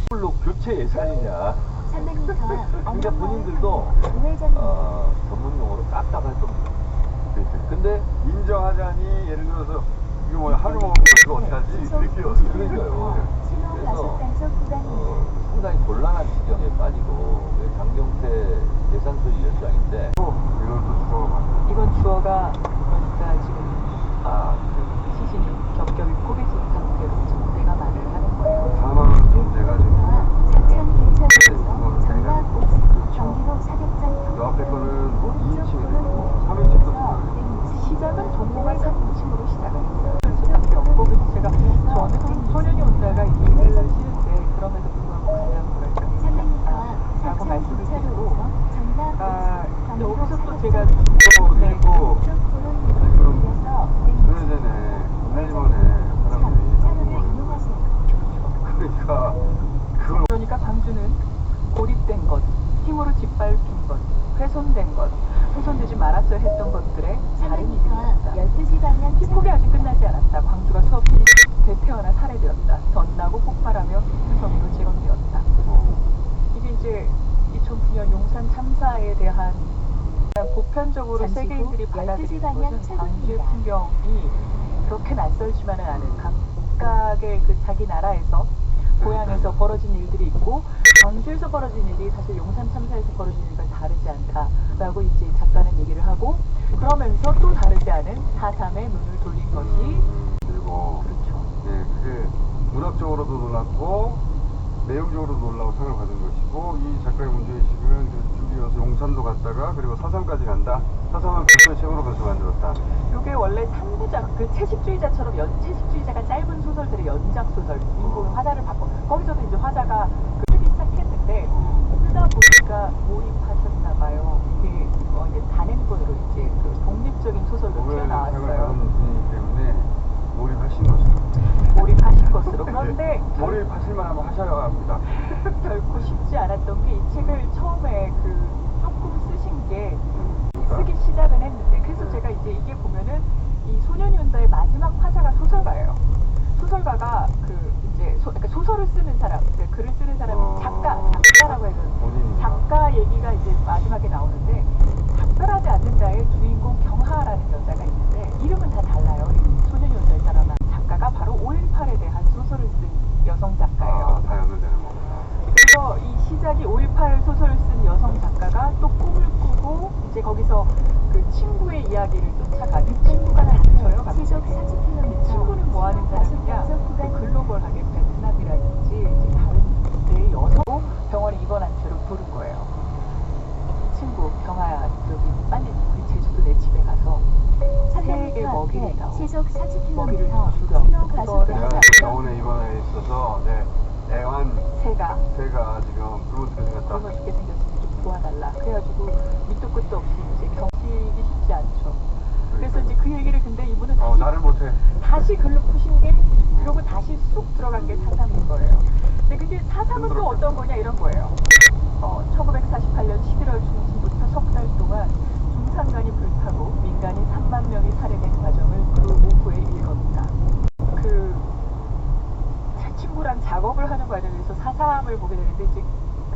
물로 교체 예산이냐. 300m 그러니까 본인들도 전문 용어로 깝깝할 겁니다. 근데 인정하자니 예를 들어서 이거 뭐야 하루 먹으면 이거 어떡하지? 이렇게 그러니까요. 그래서 상당히 곤란한 지경에 빠지고 강경태 예산소위원장인데 이건 또 주어가 이건 주어가 그러니까 지금 그 시신이 겹겹이 꼬개진 상태로 지금 내가 말을 하는 거예요. 사망 문제가 지금 경기도 사격장 요 앞에 거는 2인칭이 되고 3인칭도 있어요. 시작은 정보가 3인칭으로 시작을 했어요. 수밖에 없고 그래서 제가 저는 소년이 온다가 일을 쉬는데 그럼에도 불구하고 가장 뭐랄까 300m 라고 말씀을 드리고 정답 여기서 또 제가 그리고 그럼 전에 할머니 사람들이 그러니까 광주는 고립된 것, 힘으로 짓밟힌 것, 훼손된 것, 훼손되지 말았어야 했던 것들의 다른 이름이었다. 12시 방향 피폭이 아직 끝나지 않았다. 광주가 수없이 대태어나 살해되었다. 전나고 폭발하며 수성으로 재건되었다. 이게 이제 2009년 용산 참사에 대한 보편적으로 세계인들이 받아들이는 것은 광주의 풍경이 그렇게 낯설지만은 않은 각각의 그 자기 나라에서 고향에서 벌어진 일들이 있고 광주에서 벌어진 일이 사실 용산 참사에서 벌어진 일과 다르지 않다라고 이제 작가는 얘기를 하고 그러면서 또 다르지 않은 4.3의 눈을 돌린 것이 그리고 그렇죠. 네, 그게 문학적으로도 놀랐고 내용적으로도 놀라고 상을 받은 것이고 이 작가의 문제의식은 쭉 이어서 용산도 갔다가 그리고 사삼까지 간다. 사삼은 별도의 책으로 그래서 만들었다. 이게 원래 3부작 그 채식주의자처럼 채식주의자가 짧은 소설들의 연작 소설 주인공의 화자를 바꿔 거기서도 이제 화자가 쓰기 시작했는데 쓰다 보니까 몰입하셨나봐요. 이게 이제 단행본으로 이제 그 독립적인 소설로 책을 튀어나왔어요. 다룬 분이기 때문에 몰입하신 것으로. 몰입하신 것으로. 그런데 몰입하실 만하면 하셔야 합니다. 결코 쉽지 않았던 게 이 책을 처음에 그 조금 쓰신 게 쓰기 시작은 했는데 그래서 제가 이제 이게 보면은 이 소년이 온다의 마지막 화자가 소설가예요. 소설가가 그 이제 그러니까 소설을 쓰는 사람, 그러니까 글을 쓰는 사람은 작가라고 해서 작가 얘기가 이제 마지막에 나오는데 작별하지 않는다의 주인공 경하라는 여자가 있는데 이름은 다 달라요. 이 소년이 온다의 사람은 작가가 바로 5.18에 대한 소설을 쓴 여성 작가예요. 다 연결되는 거구나. 그래서 이 시작이 5.18 소설을 쓴 여성 작가가 또 꿈을 꾸고 이제 거기서 그 친구의 이야기를 쫓아가는 친구가 닥쳐요. 갑자기. 이 친구는 뭐 하는 사람이냐? 글로벌하게 베트남이라든지 이제 다른 데의 여성 병원에 입원한 채로 부른 거예요. 친구 경아야 여기 빨리 우리 제주도 내 집에 가서 새에게 먹이를 다오. 시속 40km 먹이를 주려. 제가 병원에 입원해 있어서 애완 새가 지금 굶어 죽게 생겼다. 굶어 죽게 생겼으니 좀 도와달라. 그래가지고 밑도 끝도 없이 이제 경치기 쉽지 않죠. 그래서 이제 그 얘기를 근데 이분은 나를 못해. 다시 글로 푸신 게 그리고 다시 쑥 들어간 게 4.3인 거예요. 근데 4.3은 또 어떤 거냐 이런 거예요. 1948년 11월 중순부터 석 달 동안 중산간이 불타고 민간인 3만 명이 살해된 과정을 그 오후에 읽었다. 그 친구랑 작업을 하는 과정에서 4.3을 보게 되는데 이제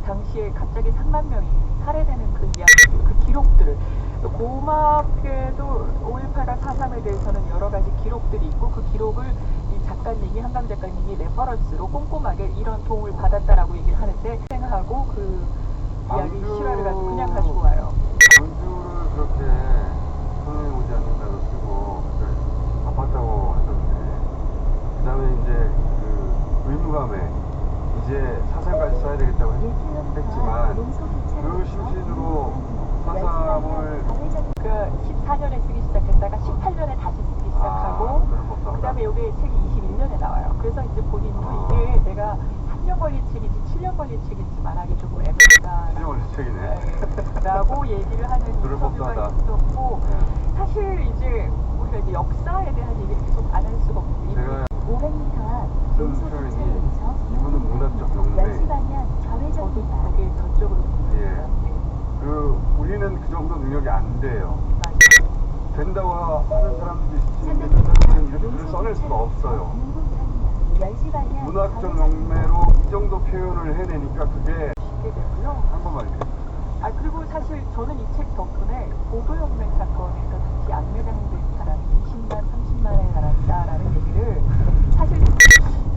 당시에 갑자기 3만 명이 살해되는 그 이야기, 그 기록들을 고맙게도 5.18과 4.3에 대해서는 여러 가지 기록들이 있고 그 기록을 이 작가님이 한강 작가님이 레퍼런스로 꼼꼼하게 이런 도움을 받았다라고 얘기를 하는데 생하고 그 이야기 실화를 가지고 그냥 가지고 와요. 광주를 그렇게 손에 오지 않는다고 쓰고 아팠다고 하셨는데 그 다음에 이제 그 의무감에 이제 사상까지 써야 되겠다고 했지만 그 심신으로 사상을 그 14년에 쓰기 시작했다가 18년에 다시 쓰기 시작하고 그 다음에 이게 책이 21년에 나와요. 그래서 이제 본인도 이게 내가 3년 걸린 책인지 7년 걸린 책인지 말하기 조금 애매하다. 7년 걸린 책이네. 라고 얘기를 하는 인터뷰가 있었고 사실 이제 우리가 이제 역사에 대한 얘기를 계속 안 할 수가 없는데 500m 앞 쓴 표현이 이분은 문학적 경매. 10시 방향 저도 좌회전입니다. 거기에 저쪽으로 우리는 그 정도 능력이 안 돼요. 된다고 하는 사람들도 있는데 그 사람들은 이렇게 글을 써낼 수가 없어요. 10시 방향 문학적 좌회전입니다. 영매로 이 정도 표현을 해내니까 그게 쉽게 되고요. 한 번만 이렇게. 그리고 사실 저는 이 책 덕분에 보도연맹 사건에서 특히 안매장된 사람이 20만, 30만에 달한다라는 얘기를 사실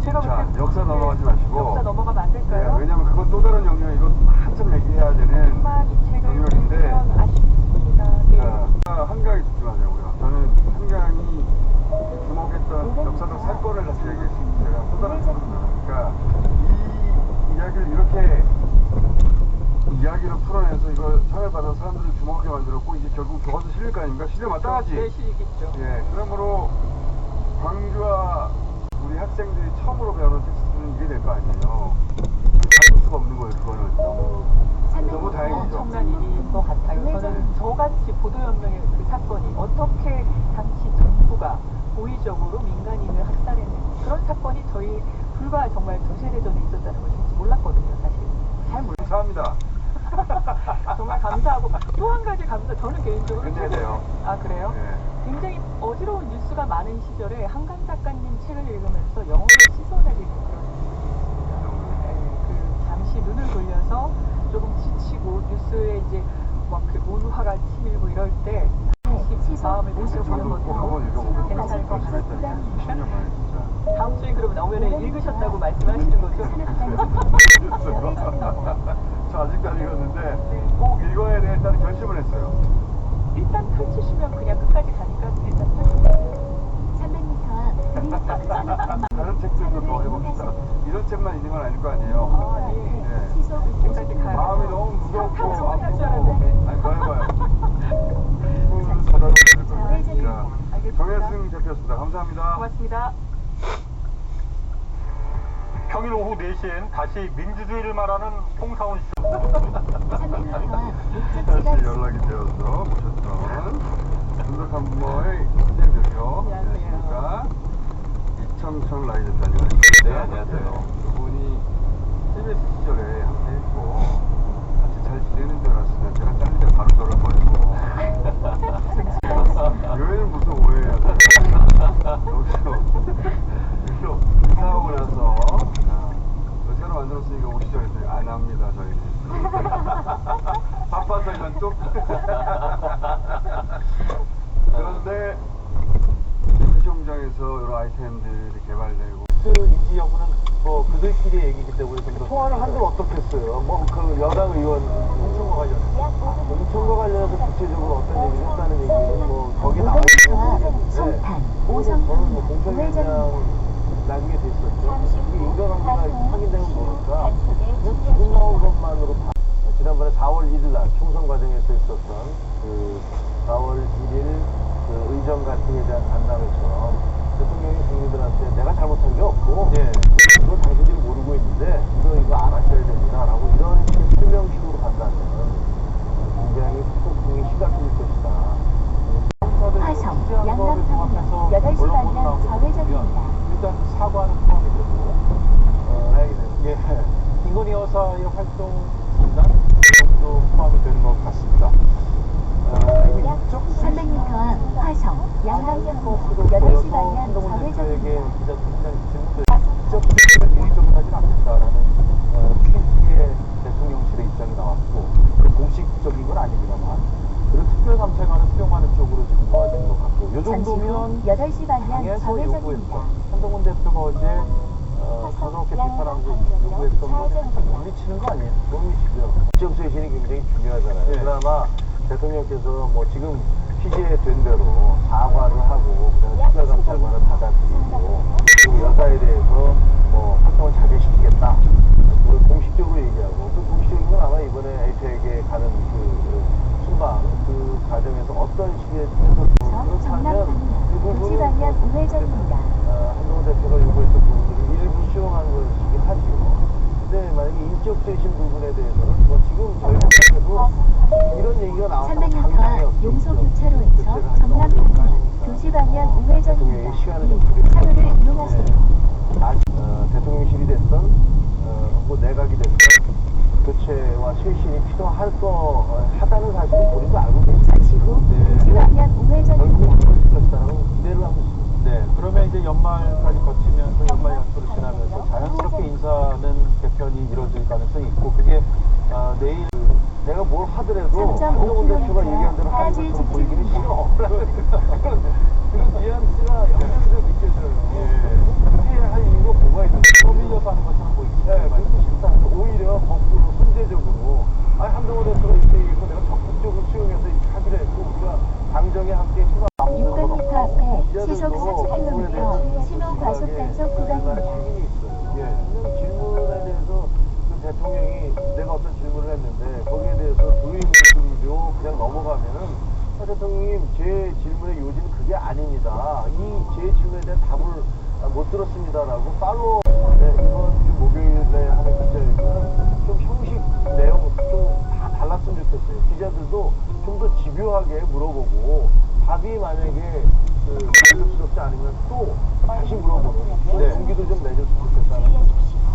제가 자, 그때 역사 넘어가지 마시고. 역사 넘어가면 안 네, 될까요? 왜냐면 그건 또 다른 영역, 이거 한참 얘기해야 되는 정말 이 책을 영역인데. 보면 아쉽습니다. 네. 자, 한강에 집중하자고요. 저는 한강이 주목했던 역사적 사건을 다시 얘기했습니다. 제가 또 다른 그러니까 이 이야기를 이렇게 이야기로 풀어내서 이걸 상을 받아서 사람들을 주목하게 만들었고 이게 결국 교과서 실릴 거 아닙니까? 실려 마땅하지. 네, 실리겠죠. 예, 그러므로 광주와 우리 학생들이 처음으로 배우는 텍스트는 이게 될 거 아니에요. 잡을 수가 없는 거예요, 그거는. 너무 다행이죠. 엄청난 일인 것 같아요. 저는 저같이 보도연맹의 그 사건이 어떻게 당시 정부가 고의적으로 민간인을 학살했는지 그런 사건이 저희 불과 정말 2세대 전에 있었다는 걸 진짜 몰랐거든요, 사실. 잘 몰랐어요. 감사합니다. 정말 감사하고 또 한 가지 저는 개인적으로 끝내야 돼요. 아 그래요? 예. 굉장히 어지러운 뉴스가 많은 시절에 한강 작가님 책을 읽으면서 영혼을 씻어내리는 그런 느낌이 있습니다. 그 잠시 눈을 돌려서 조금 지치고 뉴스에 이제 막 그 온화가 치밀고 이럴 때 다시 마음을 다스려보는 저도 꼭 한번 읽어보고 괜찮을 것 같습니다. 20년 만에 진짜. 다음 주에 그러면 나오면 읽으셨다고 말씀하시는 거죠? 저 아직도 안 읽었는데 꼭 읽어야 돼 일단 결심을 했어요. 일단 펼치시면 그냥 끝까지 가니까 일단 펼치세요. 300m 다른 책들도 더 해봅시다. 이런 책만 있는 건 아닐 거 아니에요. 아, 예. 시속 끝까지 가요. 마음이 너무 무겁고 탕탕 끝날 줄 아프고 알았는데. 아니 더 해봐요. 꿈을 사다로 될 거예요. 좌회전입니다. 자, 알겠습니다. 정혜승 대표였습니다. 감사합니다. 고맙습니다. 평일 오후 4시엔 다시 민주주의를 말하는 홍사원 씨. 300m 다시 목적지가 연락이 되어서 모셨던 분석한부모의 김재현 대표. 안녕하십니까. 이청천 라이더스 안녕하십니까. 네, 안녕하세요. 그분이 CBS 시절에 함께 했고 같이 잘 지내는 줄 알았으면 제가 잘릴 때 바로 저를 버리고 여기는 무슨 오해예요. 여기서 이사하고 나서 새로 만들었으니까 오시죠 했더니 안 합니다 저희는. 바빠서 이건 좀. 그런데 시험장에서 여러 아이템들이 개발되고 인지 여부는 뭐 그들끼리 얘기이기 때문에 좀 더 통화를 한들 어떻겠어요? 뭐 그 여당 의원 공천과 관련해서 공천과 관련해서 구체적으로 어떤 얘기를 했다는 얘기는 뭐 거기 나와 있는 송탄, 저는 뭐 공천 우회전입니다. 그냥 나중에 됐었죠. 이게 인과관계가 확인되면 모를까 그냥 지금 나온 것만으로 다 지난번에 4월 1일 날 총선 과정에서 있었던 그 4월 1일 그 의정 갈등에 대한 간담회처럼 대통령이 국민들한테 내가 잘못한 게 없고 그걸 당신들이 모르고 있는데 이거 알아셔야 됩니다라고 이런 식의 설명식으로 간다면 굉장히 소통이 시각적일 것이다. 화성, 양남 방면 8시 방향 좌회전입니다. 일단 사과는 포함이 되고 예, 김건희 여사의 활동 중단 정도 포함이 되는 것 같습니다. 약 300m 앞 화성, 양남역 8시 방향 한동훈 대표에게 좌회전입니다. 기자들이 질문들 개인적으로 하진 않겠다라는 트위트의 대통령실의 입장이 나왔고 공식적인 건 아닙니다만 그리고 특별감찰관을 수용하는 쪽으로 지금 모아지는 것 같고 이 잠시 후 정도면 8시 방향 당에서 좌회전입니다. 요구했던 한동훈 대표가 어제 서럽게 비판하고 요구했던 거에 못 미치는 거 아니에요? 못 미치죠. 지적 쇄신이 굉장히 중요하잖아요. 그나마 대통령께서 뭐 지금 취재에 된 대로 사과를 하고 그다음에 특별감찰관을 받아들이고 그리고 여사에 대해서 뭐 활동을 자제시키겠다. 그걸 공식적으로 얘기하고 그 공식적인 건 아마 이번에 에이텍에 가는 그 순방 그 과정에서 어떤 식의 태도를 정남 그렇다면 그 방면 2시 부분은 방향 우회전입니다. 한동훈 대표가 요구했던 부분들을 일부 수용한 것이긴 하지요. 근데 만약에 인적 쇄신 부분에 대해서는 뭐 지금 저희 학교에도 이런 얘기가 나왔다고 300m 앞 용소 교차로에서 정남 방면 2시 방향 우회전입니다. 차로를 이용하세요. 대통령실이 됐던 뭐 내각이 됐던 교체와 쇄신이 필요하다는 사실을 본인도 알고 계시죠. 잠시 후 2시 방향 결국 우회전입니다. 그럴 것이다라고 기대를 하고 있습니다. 네, 그러면 이제 연말까지 거치면서 연말 연초를 지나면서 자연스럽게 인사는 개편이 이루어질 가능성이 있고, 그게 내일 내가 뭘 하더라도 3.5 한동훈 대표가 얘기한 대로 하는 까지 것처럼 보이기는 직진입니다. 싫어. 그런 뉘앙스가 영향적으로 느껴져요. 그렇게 할 이유가 뭐가 있는지. 떠밀려서 하는 것처럼 보이기 네, 그렇게 싫다. 오히려 거꾸로 선제적으로 아니 한동훈 대표가 이렇게 얘기했고 내가 적극적으로 수용해서 이렇게 하기로 했고 우리가 당정에 함께 휴가 600m 앞에 시속 40km 신호 과속 단속 구간입니다. 책임이 있어요. 왜냐면 질문에 대해서 그 대통령이 내가 어떤 질문을 했는데 거기에 대해서 도의 모습으로 그냥 넘어가면은 대통령님 제 질문의 요지는 그게 아닙니다. 이 제 질문에 대한 답을 못 들었습니다라고 팔로우 이번 주 목요일에 하는 기자회견은 좀 형식 내용 좀 다 달랐으면 좋겠어요. 기자들도 좀 더 집요하게 물어보고 답이 만약에 만족스럽지 않으면 또 다시 물어보는 용기도 좀 내줬으면 좋겠다는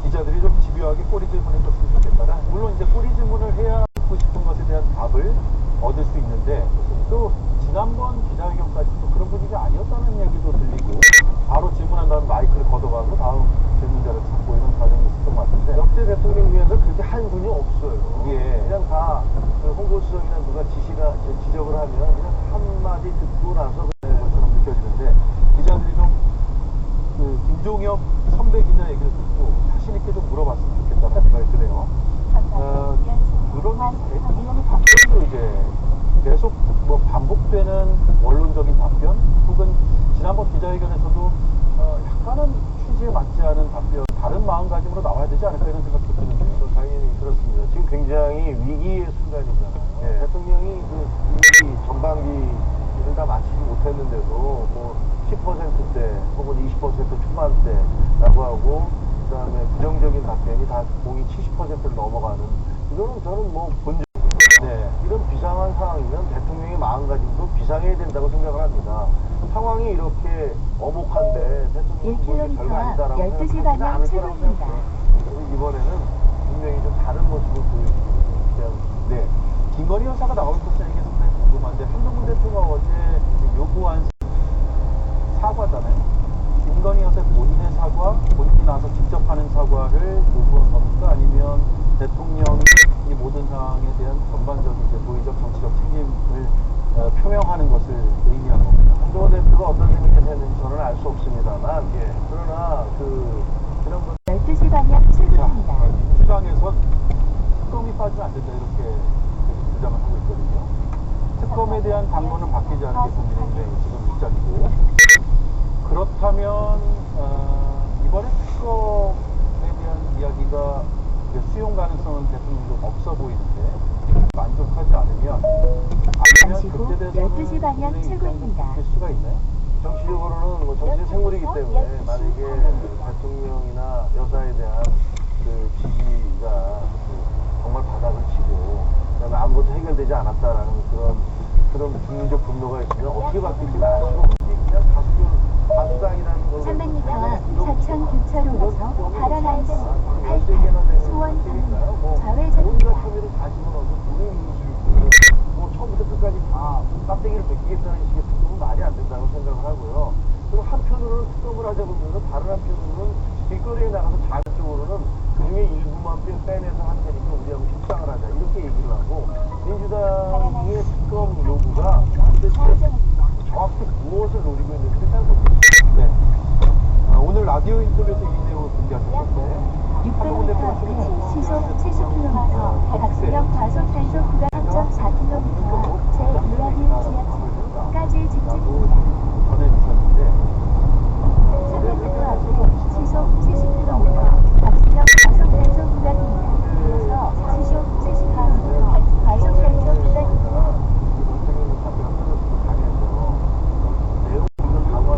기자들이 좀 집요하게 꼬리 질문을 줬으면 좋겠다. 물론 이제 꼬리 질문을 해야 듣고 싶은 것에 대한 답을 얻을 수 있는데, 또 지난번 기자회견까지 또 그런 분위기가 아니었다는 얘기도 들리고, 바로 질문한 다음 마이크를 걷어가고 다음 질문자를 찾고 이런 과정이 있었던 것 같은데, 역대 대통령 중에서 그렇게 한 분이 없어요. 예. 그냥 다그 홍보수석이나 누가 지적을 하면 그냥 한마디 듣고 나서 그런 것처럼 느껴지는데, 기자들이 좀 김종엽 선배 기자 얘기를 듣고 자신 있게 좀 물어봤으면 좋겠다는 생각이 드네요. 그런 답변도 이제 계속 뭐 반복되는 원론적인 답변, 혹은 지난번 기자회견에서도 약간은 취지에 맞지 않은 답변, 다른 마음가짐으로 나와야 되지 않을까 이런 생각도 드는데요. 당연히 그렇습니다. 지금 굉장히 위기의 순간이잖아요. 네. 대통령이 그 전반기를 다 마치지 못했는데도 뭐 10%대 혹은 20% 초반대라고 하고 그다음에 부정적인 답변이 다 공이 70%를 넘어가는 이거는 저는 뭐 본적 네. 이런 비상한 상황이면 대통령의 마음가짐도 비상해야 된다고 생각을 합니다. 상황이 이렇게 어목한데 대통령이 뭐 이게 별거 1km 아니다라고 12시 생각하지는 방향 않을 거라고 출구입니다. 생각해요. 그래서 이번에는 분명히 좀 다른 모습을 보여주고 그냥 네. 김건희 여사가 나올 것이냐 이게 상당히 궁금한데, 한동훈 대표가 어제 요구한 사과잖아요. 김건희 여사 본인의 사과, 본인이 나서 직접 하는 사과를 요구한 겁니까? 아니면 대통령이 이 모든 상황에 대한 전반적인 이제 도의적 정치적 책임을 표명하는 것을 의미한 겁니다. 한동훈 대표가 어떤 생각을 했는지 저는 알 수 없습니다만, 그러나 지난번 12시 방향 출구입니다. 민주당에서 특검이 빠지면 안 된다 이렇게 주장을 하고 있거든요. 특검에 대한 당론은 바뀌지 않은 게 국민의힘의 지금 입장이고, 그렇다면 이번에 특검에 대한 이야기가 수용 가능성은 대통령이 좀 없어 보이는데, 만족하지 않으면 잠시 후 12시 방향 출구입니다. 바뀔 수가 있나요? 정치적으로는 뭐 정치적 생물이기 때문에 만약에 대통령이나 여사에 대한 그 지지가 정말 바닥을 치고 그다음에 아무것도 해결되지 않았다라는 그런 국민적 분노가 있으면 어떻게 바뀔지는 알 수가 없지. 그냥 다수당이라는 걸로 300m 사천 교차로에서 파란 시 88 소원 방향 좌회전입니다. 온갖 혐의를 다 집어넣어서 본인 인수를 뭐 처음부터 끝까지 다 깍대기를 벗기겠다는 식의 특검은 말이 안 된다고 생각을 하고요. 그리고 한편으로는 특검을 하자 그러면서 다른 한편으로는 길거리에 나가서 자발적으로는 그중에 일부만 빼내서 할 테니까 우리하고 협상을 하자 이렇게 얘기를 하고, 민주당의 특검 요구가 도대체 정확히 무엇을 노리고 있는지 잘 모르겠습니다. 네. 오늘 라디오 인터뷰에서 이 내용을 공개하셨는데, 600m 앞에 시속 70km 박수형 과속 단속 구간 3.4km 제201 지하철까지 직진입니다. 전해주셨는데, 300m 앞에 시속 70km 박수형 과속 단속 구간입니다. 이어서 시속 70km 과속 단속 구간입니다. 뭐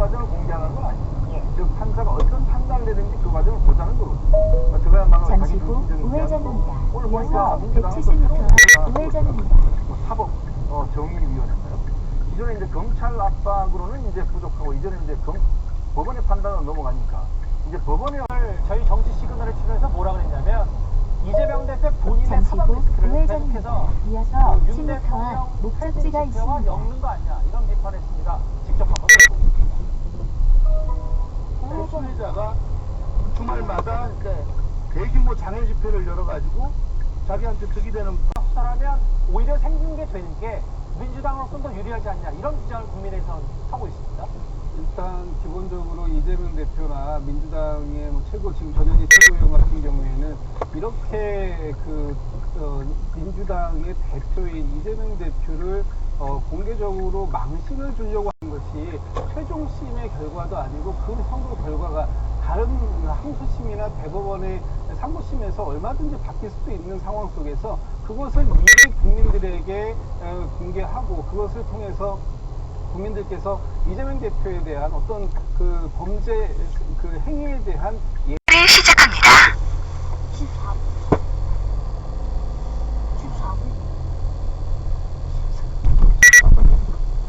과정을 공개하는 건 아니에요. 즉 판사가 어떤 판단을 내든지 그 과정을 보자는 거거든요. 그거야말로 잠시 자기 후 정신을 위한 우회전입니다. 거고. 오늘 보니까 이어서 민주당은 170m 우회전입니다. 뭐 사법 정의위원회인가요? 기존에 이제 검찰 압박으로는 이제 부족하고 이전에 이제 법원의 판단으로 넘어가니까 이제 법원의 저희 정치 시그널을 출연해서 뭐라 그랬냐면 이재명 대표 본인의 잠시 사법 후 리스크를 우회전입니다. 계속해서 이어서 윤 10m와 대통령 목적지가 집회와 있습니다. 엮는 거 아니야 이런 비판했습니다. 직접 한번 들어보겠습니다. 수혜자가 주말마다 대규모 장애 집회를 열어가지고 자기한테 득이 되는 수사라면 오히려 생긴 게 되는 게 민주당으로서는 더 유리하지 않냐 이런 주장을 국민의힘에서는 하고 있습니다. 일단 기본적으로 이재명 대표나 민주당의 지금 전현희 최고위원 같은 경우에는 이렇게 민주당의 대표인 이재명 대표를 공개적으로 망신을 주려고 하는 것이 최종심의 결과도 아니고 그 선거 결과가 다른 항소심이나 대법원의 상고심에서 얼마든지 바뀔 수도 있는 상황 속에서 그것을 미리 국민들에게 공개하고 그것을 통해서 국민들께서 이재명 대표에 대한 어떤 그 범죄 그 행위에 대한 시작합니다.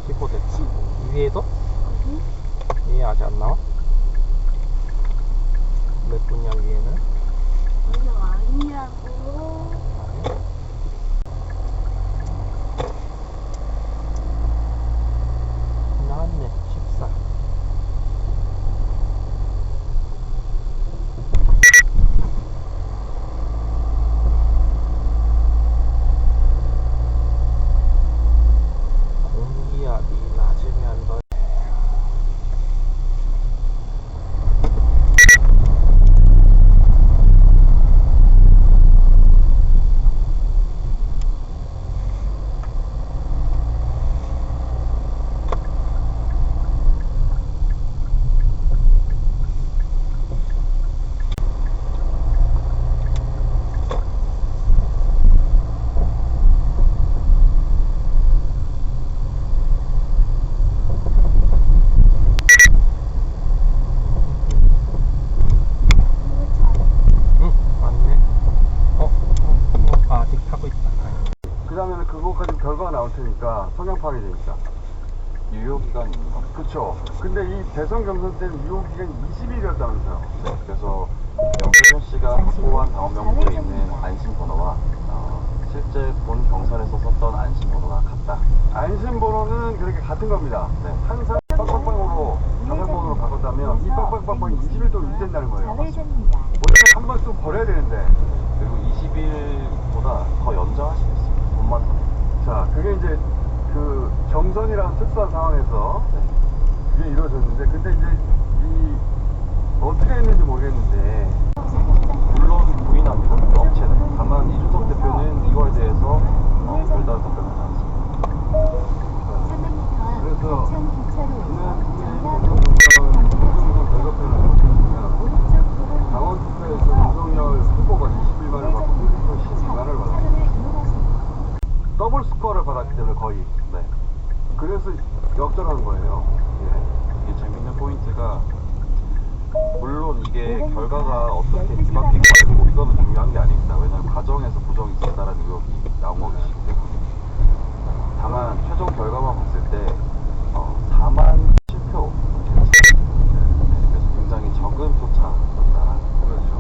15 됐다. 위에도? 위에 아직 안 나와? 몇 분이야 위에는? 아니냐고. 나왔네 14. 공기압이 낮으면 너 맞네. 아직 타고 있다. 그 다음에는 그거까지 결과가 나올 테니까 성향 파악이 되니까 유효기간이 있는 거. 그쵸. 근데 이 대선 경선 때는 유효기간이 20일이었다면서요. 네, 그래서 영태준 씨가 확보한 당원명부에 있는 안심번호와 실제 본 경선에서 썼던 안심번호가 같다. 안심번호는 그렇게 같은 겁니다. 네. 항상 빡빡빵으로 자살번호로 바꿨다면 이 빡빡빵빵이 20일 동안 유지된다는 거예요. 좌회전입니다. 원래 한 번 좀 버려야 되는데. 그리고 20일보다 더 연장할 수도 있습니다. 돈만 더. 자, 그게 이제 그 경선이라는 특수한 상황에서 그게 이루어졌는데, 근데 이제 이 어떻게 했는지 모르겠는데, 물론 부인합니다. 그 업체는. 다만 이준석 대표는 이거에 대해서 별다른 답변을 하지 않습니다. 300m 그래서 과천 교차로에서 전남 결과표를 보면 오른쪽 도로 당원 투표에서 윤석열 후보가 20일 만에 받고 50% 신간을 받았어요. 차로를 이용하세요. 더블 스코어를 받았기 때문에 거의. 네. 그래서 역전한 거예요. 예. 이게 재밌는 포인트가 물론 이게 오백미터 결과가 어떻게 12 뒤바뀌고 되고 이거는 중요한 게 아닙니다. 왜냐하면 과정에서 부정이 있었다는 의혹이 나온 것이기 때문에. 다만 최종 결과만 봤을 때 4만 7표 그래서 굉장히 적은 표차였다. 그렇죠.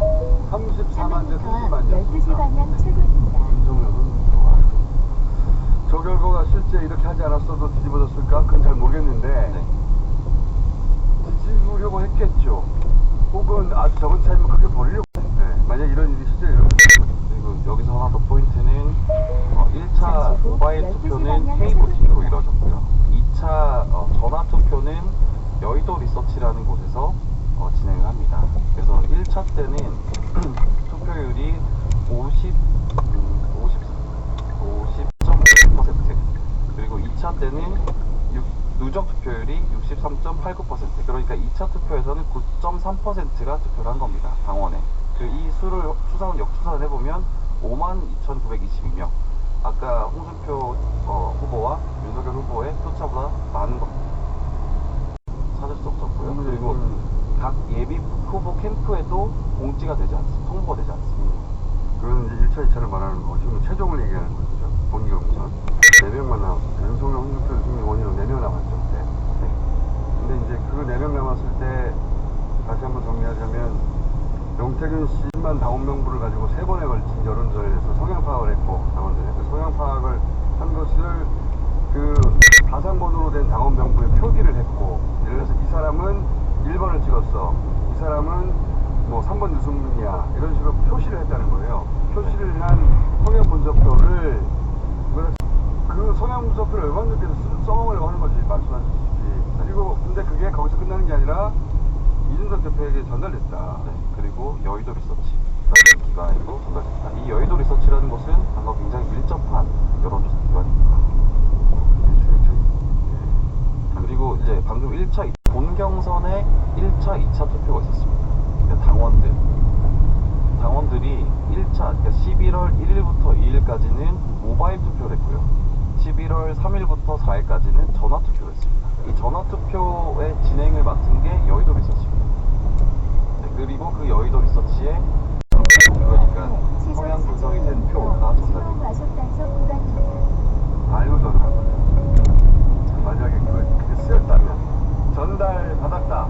34만 대 30만 대. 12시 방향 최고입니다. 윤석열은 저 결과가 실제 이렇게 하지 않았어도 뒤집어졌을까? 그건 잘 모르겠는데 네. 뒤집으려고 했겠죠. 혹은 아주 적은 차이면 크게 벌리려고 했는데 만약 이런 일이 실제 일어났어요. 그리고 여기서 하나 더 포인트는 1차 잠시 후 모바일 12시 투표는 방향 K보팅으로 최고입니다. 이루어졌고요. 2차 전화 투표는 여의도 리서치라는 곳에서 진행을 합니다. 그래서 1차 때는 투표율이 50.5% 그리고 2차 때는 누적 투표율이 63.89%. 그러니까 2차 투표에서는 9.3%가 투표를 한 겁니다. 당원에. 이 수를 역추산을 해보면 52,922명. 아까 홍준표 후보와 윤석열 후보의 표차보다 많은 겁니다. 찾을 수 없죠. 예비 후보 캠프에도 공지가 되지 않습니다. 통보가 되지 않습니다. 그건 이제 1차, 2차를 말하는 거고, 지금 최종을 얘기하는 거죠. 본경선. 4명만 남았습니다. 윤석열, 홍준표, 유승민, 원희로 4명 남았죠. 네. 근데 이제 그 4명 남았을 때, 다시 한번 정리하자면, 명태균 씨만 당원 명부를 가지고 3번에 걸친 여론조사에서 성향 파악을 했고, 당원들의 그 성향 파악을 한 것을 그 가상번호로 된 당원 명부에 표기를 했고, 예를 들어서 이 사람은 1번을 찍었어. 이 사람은 뭐 3번 유승민이야. 이런 식으로 표시를 했다는 거예요. 표시를 한 성향 분석표를 그 성향 분석표를 의원들께서 써먹으려고 하는 거지, 말씀하셨듯이. 그리고 근데 그게 거기서 끝나는 게 아니라 이준석 대표에게 전달됐다. 네, 그리고 여의도 리서치라는 기관으로 전달됐다. 이 여의도 리서치라는 곳은 방금 굉장히 밀접한 여론조사 기관입니다. 그리고 이제 방금 1차, 본경선에 1차, 2차 투표가 있었습니다. 그러니까 당원들이 1차, 그러니까 11월 1일부터 2일까지는 모바일 투표를 했고요. 11월 3일부터 4일까지는 전화 투표를 했습니다. 이 전화 투표의 진행을 맡은 게 여의도 리서치입니다. 네, 그리고 그 여의도 리서치에 그러니까 성향 분석이 된 표가 전달됩니다. 알고 전화하거든요. 만약에 그게 쓰였다면 전달 받았다.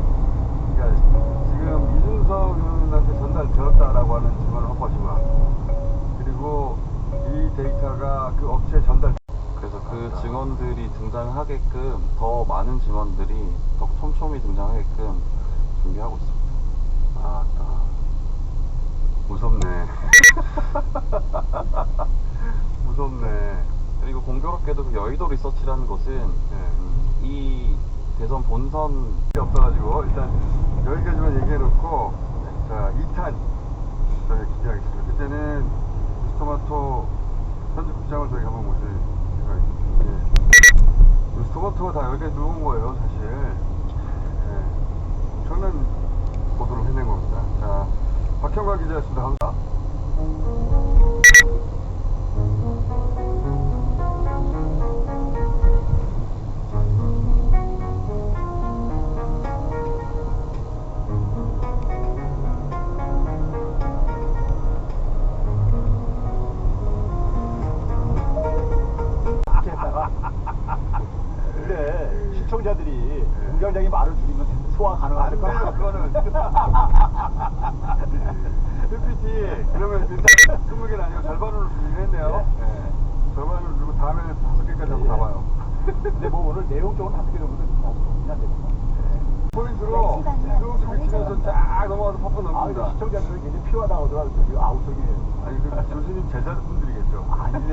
그러니까 지금 이준석 의원한테 전달되었다라고 하는 증언을 확보하시거나, 그리고 이 데이터가 그 업체에 전달. 그래서 그 증언들이 등장하게끔 더 많은 증언들이 더 촘촘히 등장하게끔 준비하고 있습니다. 무섭네. 무섭네. 그리고 공교롭게도 그 여의도 리서치라는 것은 이 대선 본선 없어가지고 일단 여기까지만 얘기해놓고, 자 2탄 저희 기대하겠습니다. 그때는 뉴스토마토 편집국장을 저희 한번 모실 생각이 있습니다. 뉴스토마토가 다 여기까지 누운 거예요, 사실. 엄청난 보도를 해낸 겁니다. 자, 박형관 기자였습니다. 감사합니다. 근데 시청자들이 공장장이 말을 줄이면 소화 가능할까? 그거는 PPT 그러면 일단 20개는 아니고 절반으로 줄이긴 했네요. 절반으로 줄이고 다음에는 5개까지 한번 가봐요. 근데 뭐 오늘 내용적으로 5개 정도는 정리가 됩니다. 포인트로 조금씩 비치면서 쫙 넘어가서 퍼퍼 넘깁니다. 시청자들은 굉장히 필요하다고 하더라고요. 아우성이에요. 아니 그 교수님 제자분들이겠죠. 아니래.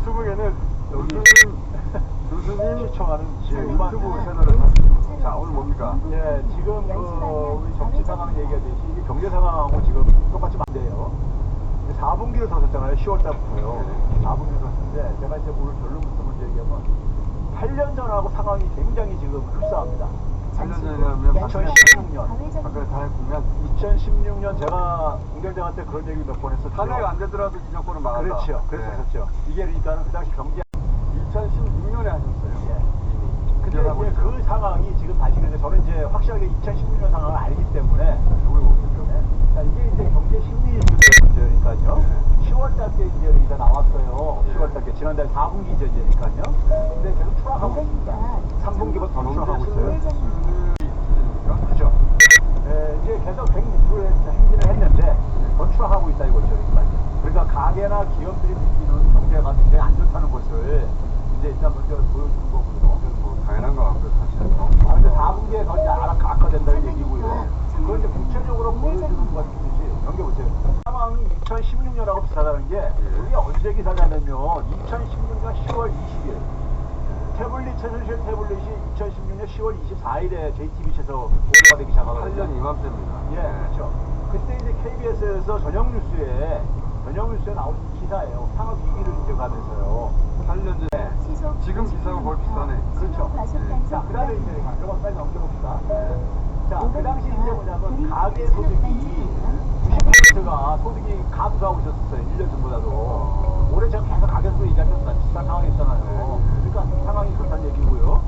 20개는 교수님 시청하는 유튜브 채널을 샀습니다. 자, 오늘 뭡니까? 예, 지금 우리 정치 상황 얘기하듯이 이게 경제 상황하고 지금 똑같이 맞대요. 4분기를 섰잖아요. 10월 달부터요. 4분기를 섰는데 제가 이제 오늘 결론부터 먼저 얘기하면 8년 전하고 상황이 굉장히 지금 흡사합니다. 8년 전이라면 2016년. 박근혜 탄핵 국면 2016년 제가 공장장한테 그런 얘기 몇 번 했었죠. 탄핵 안 되더라도 이 정권은 망한다. 그렇죠. 그랬었죠. 이게 그러니까는 그 당시 경제 2016년에 하셨어요. 근데 이제 그 상황이 지금 다시 그래서 저는 이제 확실하게 2016년 상황을 알기 때문에 자, 이게 이제 경제 심리 문제니까요. 10월 달에 이제 여기가 나왔어요. 10월 달에 지난달 4분기 이제니까요. 근데 계속 추락하고 있습니다. 3분기부터 더 추락하고 있어요. 그렇죠. 이제 계속 행진을 했는데 더 추락하고 있다 이거죠. 그러니까 가게나 기업들이 느끼는 경제가 굉장히 안 좋다는 것을 이제 일단 먼저 보여주는 거고요. 뭐 당연한 것 같고요, 사실. 근데 4분기에 더 이제 악화된다는 얘기고요. 그걸 이제 구체적으로 보여주는 것 같듯이 넘겨보세요. 상황이 2016년하고 비슷하다는 게 이게 언제 기사냐면요. 2016년 10월 20일 태블릿 최순실 태블릿이 2016년 10월 24일에 JTBC에서 공개가 되기 시작하거든요. 8년 이맘때입니다. 예, 그렇죠. 그때 이제 KBS에서 저녁 뉴스에 나온 기사예요. 상업 위기를 이제 가면서요. 8년 전에 지금 기사가 거의 비슷하네. 그렇죠. 자, 그 다음에 이제 이거 빨리 넘겨봅시다. 자, 그 당시 이제 뭐냐면 가계 소득이 90%가 소득이 감소하고 있었어요. 1년 전보다도. 올해 제가 계속 가계 소득 얘기하면서 비슷한 상황이었잖아요. 그러니까 상황이 그렇다는 얘기고요.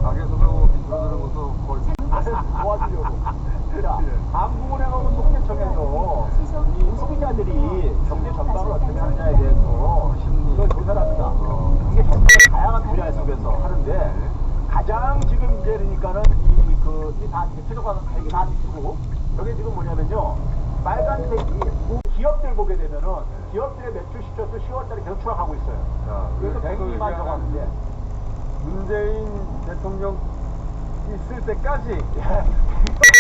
가계 소득이 줄어드는 것도 거의 도와주려고. 다 최저가 가격이 다 비추고 여기 지금 뭐냐면요 빨간색이 기업들 보게 되면은 기업들의 매출 실적도 10월달에 계속 추락하고 있어요. 자, 그래서 계속 102만 얘기하는 적었는데 문재인 대통령 있을 때까지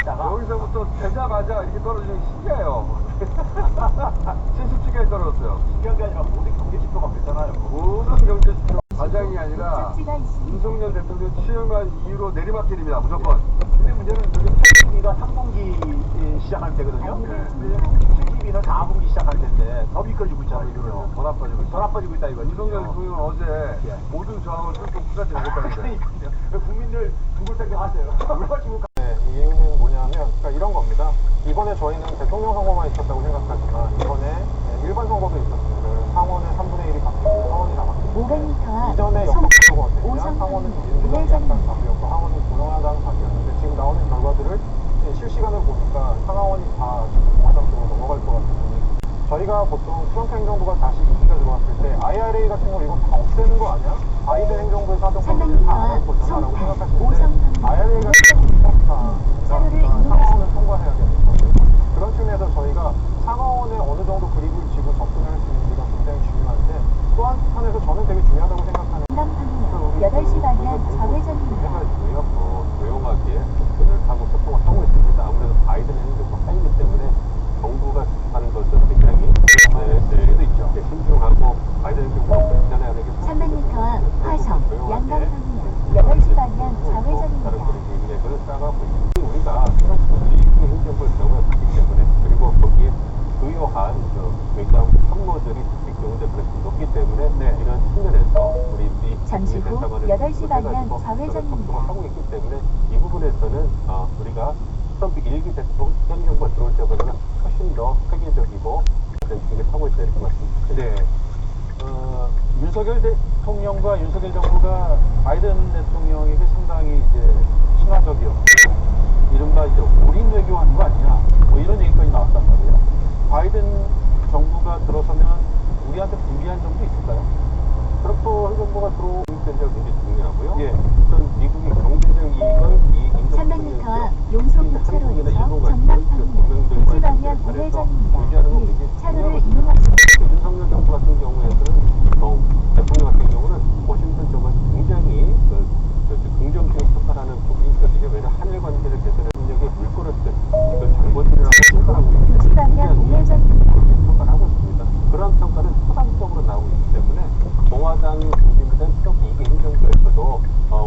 여기서부터 되자마자 이렇게 떨어지는 게 신기해요. 70주까지 떨어졌어요. 신기한 게 아니라 모든 경제 지표가 그랬잖아요. 모든 경제 지표 과장이 아니라 목적지가 있습니다. 윤석열 대통령 취임한 이후로 내리막길입니다. 무조건. 근데 문제는 요즘 7기가 3분기 시작할 때거든요. 네. 7기는 4분기 시작할 텐데 더 미끄러지고 있잖아요. 지금. 더 나빠지고 있어요. 더 나빠지고 있다 이거죠. 윤석열 대통령은 어제 모든 저항을 뚫고 끝까지 나겠다는데. 그러니까요. 국민들 죽을 생각하세요. 얼마지고 네, 이 이유는 뭐냐면 그러니까 이런 겁니다. 이번에 저희는 대통령 선거만 있었다고 생각하지만 이번에 일반 선거도 있었습니다. 상원의 3분의 1이 바뀌고 하원이 다 바뀌고 500m 앞 이전에 손 역학적으로 어땠냐 오성 상원은 방면 민주당이 약간 우회전입니다. 답이었고 하원은 조정하다는 답이었는데 지금 나오는 결과들을 실시간으로 보니까 상하원이 다 지금 과장적으로 넘어갈 것 같은 분위기. 저희가 보통 트럼프 행정부가 다시 임기가 들어왔을 때 IRA 같은 거 이거 다 없애는 거 아니야? 바이든 행정부에서 하던 것들 다안 할 거잖아 라고 생각하시는데 IRA가 상하원을 통과해야 되니까 그런 측면에서 저희가 상하원에 어느 정도 그립을 쥐고 접근할 수 있는지가 굉장히 중요한데 또 한편에서 저는 되게 중요하다고 생각하는 한강 방면 8시 방향 좌회전입니다. 조용하게 접근을 하고 소통을 하고 있습니다. 아무래도 바이든 행정부 하이기 때문에 정부가 하는 것은 굉장히 신중하고 바이든 행정부가 불편해 하는 게 300m 앞 화성 양강 방면 8시 방향 좌회전입니다. 인맥을 쌓아가고 있습니다. 우리가 트럼프 미국의 행정부를 경험해 봤기 때문에 그리고 거기에 주요한 외교부 참모들이 특히 경제 프레스가 높기 때문에 이런 측면에서 우리 잠시 후 8시 방향 좌회전입니다. 하고 있기 때문에 이 부분에서는 우리가 트럼프 1기 대통령 행정부가 들어올 때보다는 훨씬 더 획일적이고 지금 하고 있다 이렇게 말씀드립니다. 네. 윤석열 대통령과 윤석열 정부가 바이든 대통령에게 상당히 이제 친화적이었고 이른바 이제 올인 외교하는 거 아니냐 뭐 이런 얘기까지 나왔단 말이에요. 바이든 정부가 들어서면 우리한테 불리한 점도 있을까요? 트럼프 행정부가 들어오는 게 굉장히 중요하고요. 예. 우선 미국의 경제적 이익은 이 300m 앞 용소 교차로에서 전남 방면 도시 방향 우회전입니다. 1. 차로를 이용하십시오. 윤석열 정부 같은 경우에는 대통령 같은 경우는 워싱턴 쪽을 굉장히 긍정적인 평가하는 부분이 있거든요. 왜냐하면 한일 관계를 개선하는 능력이 물꼬를 이건 장본인이라고 평가하고 있는데 도시 방향 우회전입니다. 평가를 하고 있습니다. 그런 평가는 초당적으로 나오고 있기 때문에 공화당이 중심된 트럼프 2기 행정부에서도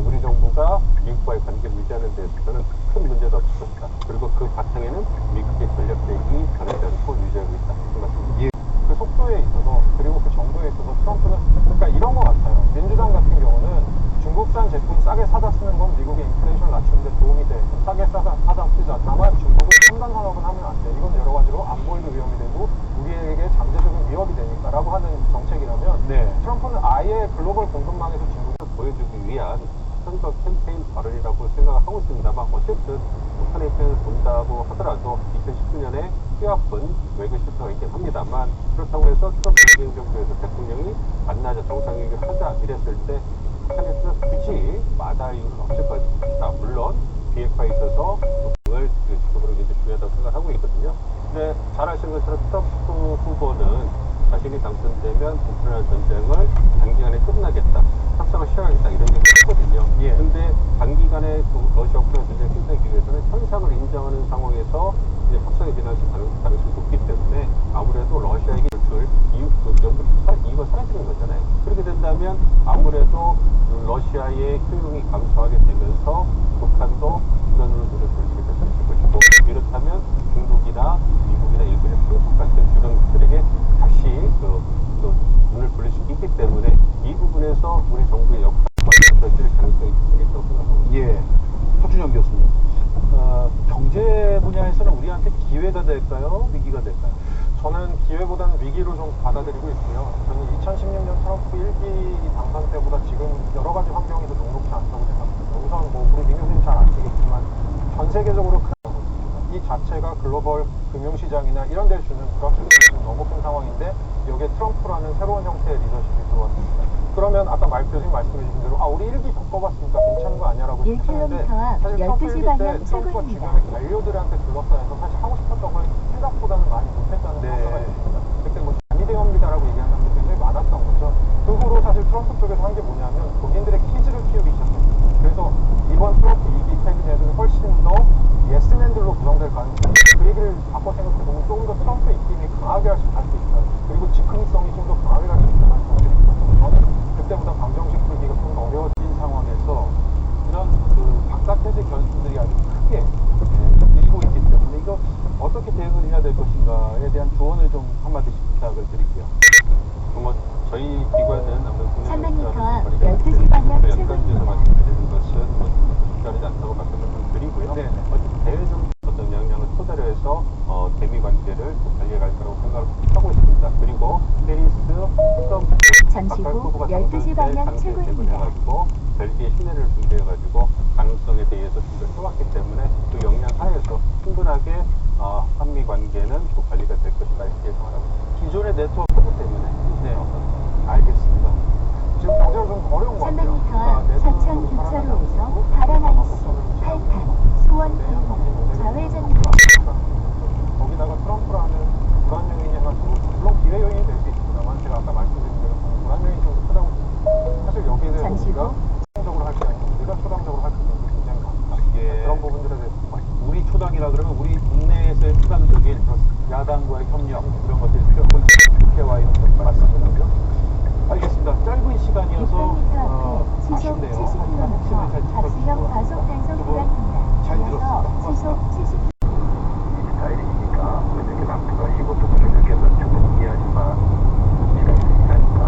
우리 정부가 미국과의 관계를 유지하는 데 있어서는 큰 문제가 없을 것이다. 그리고 그 바탕에는 미국의 전략적이 변하지 않고 유지하고 있다. 그 말씀입니다. 그 속도에 있어서 그리고 그 정도에 있어서 트럼프는 그러니까 이런 것 같아요. 민주당 같은 경우는 중국산 제품 싸게 사다 쓰는 건 미국의 인플레이션 낮추는 데 도움이 돼. 싸게 사다 쓰자. 다만 중국은 첨단 산업은 하면 안 돼. 이건 여러 가지로 안보에도 위험이 되고 우리에게 잠재적인 위협이 되니까 라고 하는 정책이라면 트럼프는 아예 글로벌 공급망에서 중국을 보여주기 위한 선거 캠페인 발언이라고 생각하고 있습니다만 어쨌든 북한의 입장을 본다고 하더라도 2019년에 뼈아픈 외교 실패가 있긴 합니다만 그렇다고 해서 트럼프 행정부에서 대통령이 만나자 정상회의를 하자 이랬을 때 북한에서는 굳이 마다할 이유는 없을 것이다. 물론 비핵화에 있어서 북을 지금으로 굉장히 중요하다고 생각하고 있거든요. 근데 잘 아시는 것처럼 트럼프 후보는 자신이 당선되면 우크라이나 전쟁을 단기간에 끝나겠다. 협상을 시작하겠다. 이런 얘기를 했거든요. 근데 단기간에 러시아 우크라이나 전쟁을 끝내기 위해서는 현상을 인정하는 상황에서 이제 협상에 진행할 가능성이 높기 때문에 아무래도 러시아에게 줄 이유가 사라지는 거잖아요. 그렇게 된다면 아무래도 러시아의 효용이 감소하게 되면서 북한도 그런 눈을 돌리게 될 수 있을 것이고 이렇다면 중국이나 미국이나 일본의 한국 같은 주변국들에게 다시 눈을 돌릴 수 있기 때문에 이 부분에서 우리 정부의 역할이 펼칠 가능성이 있다고 생각합니다. 예. 허준영 교수님. 경제 분야에서는 우리한테 기회가 될까요? 위기가 될까요? 저는 기회보다는 위기로 좀 받아들이고 있고요. 저는 2016년 트럼프 1기 당선 때보다 지금 여러 가지 환경이 더 녹록지 않다고 생각합니다. 우선 우리 민 교수님 잘 아시겠지만 전 세계적으로 큰 이 자체가 글로벌 금융시장이나 이런 데 주는 불확실성이 너무 큰 상황인데 여기에 트럼프라는 새로운 형태의 리더십이 들어왔습니다. 그러면 아까 교수님 말씀해 주신 대로 우리 1기 겪어봤으니까 괜찮은 거 아니야라고 생각했는데 1km 사실 트럼프 12시 1기 때 방향 트럼프가 출구입니다. 주변의 관료들한테 둘러싸여서 사실 하고 싶었던 걸 생각보다는 많이 못했다는 평가가 있습니다. 그때 뭐 단위대업니다라고 얘기하는 사람도 굉장히 많았던 거죠. 그 후로 사실 트럼프 쪽에서 한 게 뭐냐면 본인들의 키즈를 키우기 시작했습니다. 그래서 이번 트럼프 2기 캐비넷은 훨씬 더 예스맨들로 구성될 가능성이 있습니다. 그 얘기를 바꿔 생각해보면 조금 더 트럼프 입김이 강하게 갈 수 있다. 그리고 즉흥성이 좀 더 강하게 갈 수 있다는 생각이 듭니다. 저는 그때보다 방정식 풀기가 좀 더 어려워진 상황에서 이런 바깥에서의 변수들이 아주 크게 밀고 있기 때문에 이거 어떻게 대응을 해야 될 것인가에 대한 조언을 좀 한마디씩 부탁을 드릴게요. 저희 기관은 아무래도 300m 앞 12시 방향 출구입니다. 말씀드리는 것은 적절하지 않다고 말씀을 좀 드리고요. 어쨌든 대외적인 어떤 영향을 토대로 해서 대미 관계를 관리해 갈 거라고 생각을 하고 있습니다. 그리고 페리스, 트럼프, 잠시 후 12시 방향 출구입니다. 해가지고 별개의 시내를 준비해가지고 가능성에 대해서 준비를 해왔기 때문에 그 역량 하에서 충분하게 한미 관계는 또 관리가 될 것이다 이렇게 예상을 하고 있습니다. 기존의 네트워크 때문에 알겠습니다. 지금 굉장히 좀 어려운 것 같아요. 300m 앞 서천 교차로에서 파라나이스, 팔탄, 수원 좌회전입니다. 거기다가 트럼프라는 불안 요인이 해가지고 물론 기회 요인이 될 수 있습니다만 제가 아까 말씀드린 대로 불안 요인이 좀 크다고 봅니다. 사실 여기에 대해서 잠시 우리가 후 초당적으로 할 게 아니고 우리가 초당적으로 할 부분이 굉장히 많다. 그런 부분들에 대해서 우리 초당이라 그러면 우리 국내에서의 초당적인 야당과의 협력 이런 것들이 필요하고 국회와 이런 것들 맞습니다. 알겠습니다. 짧은 시간이어서 600m 앞에 시속 아쉽네요. 70km 박수형 과속 단속 구간입니다. 잘 이어서 들었습니다. 시속 70km 스타일이니까 이렇게 남편과 이것도 분들께서 충분히 이해하지만 시간이 지나니까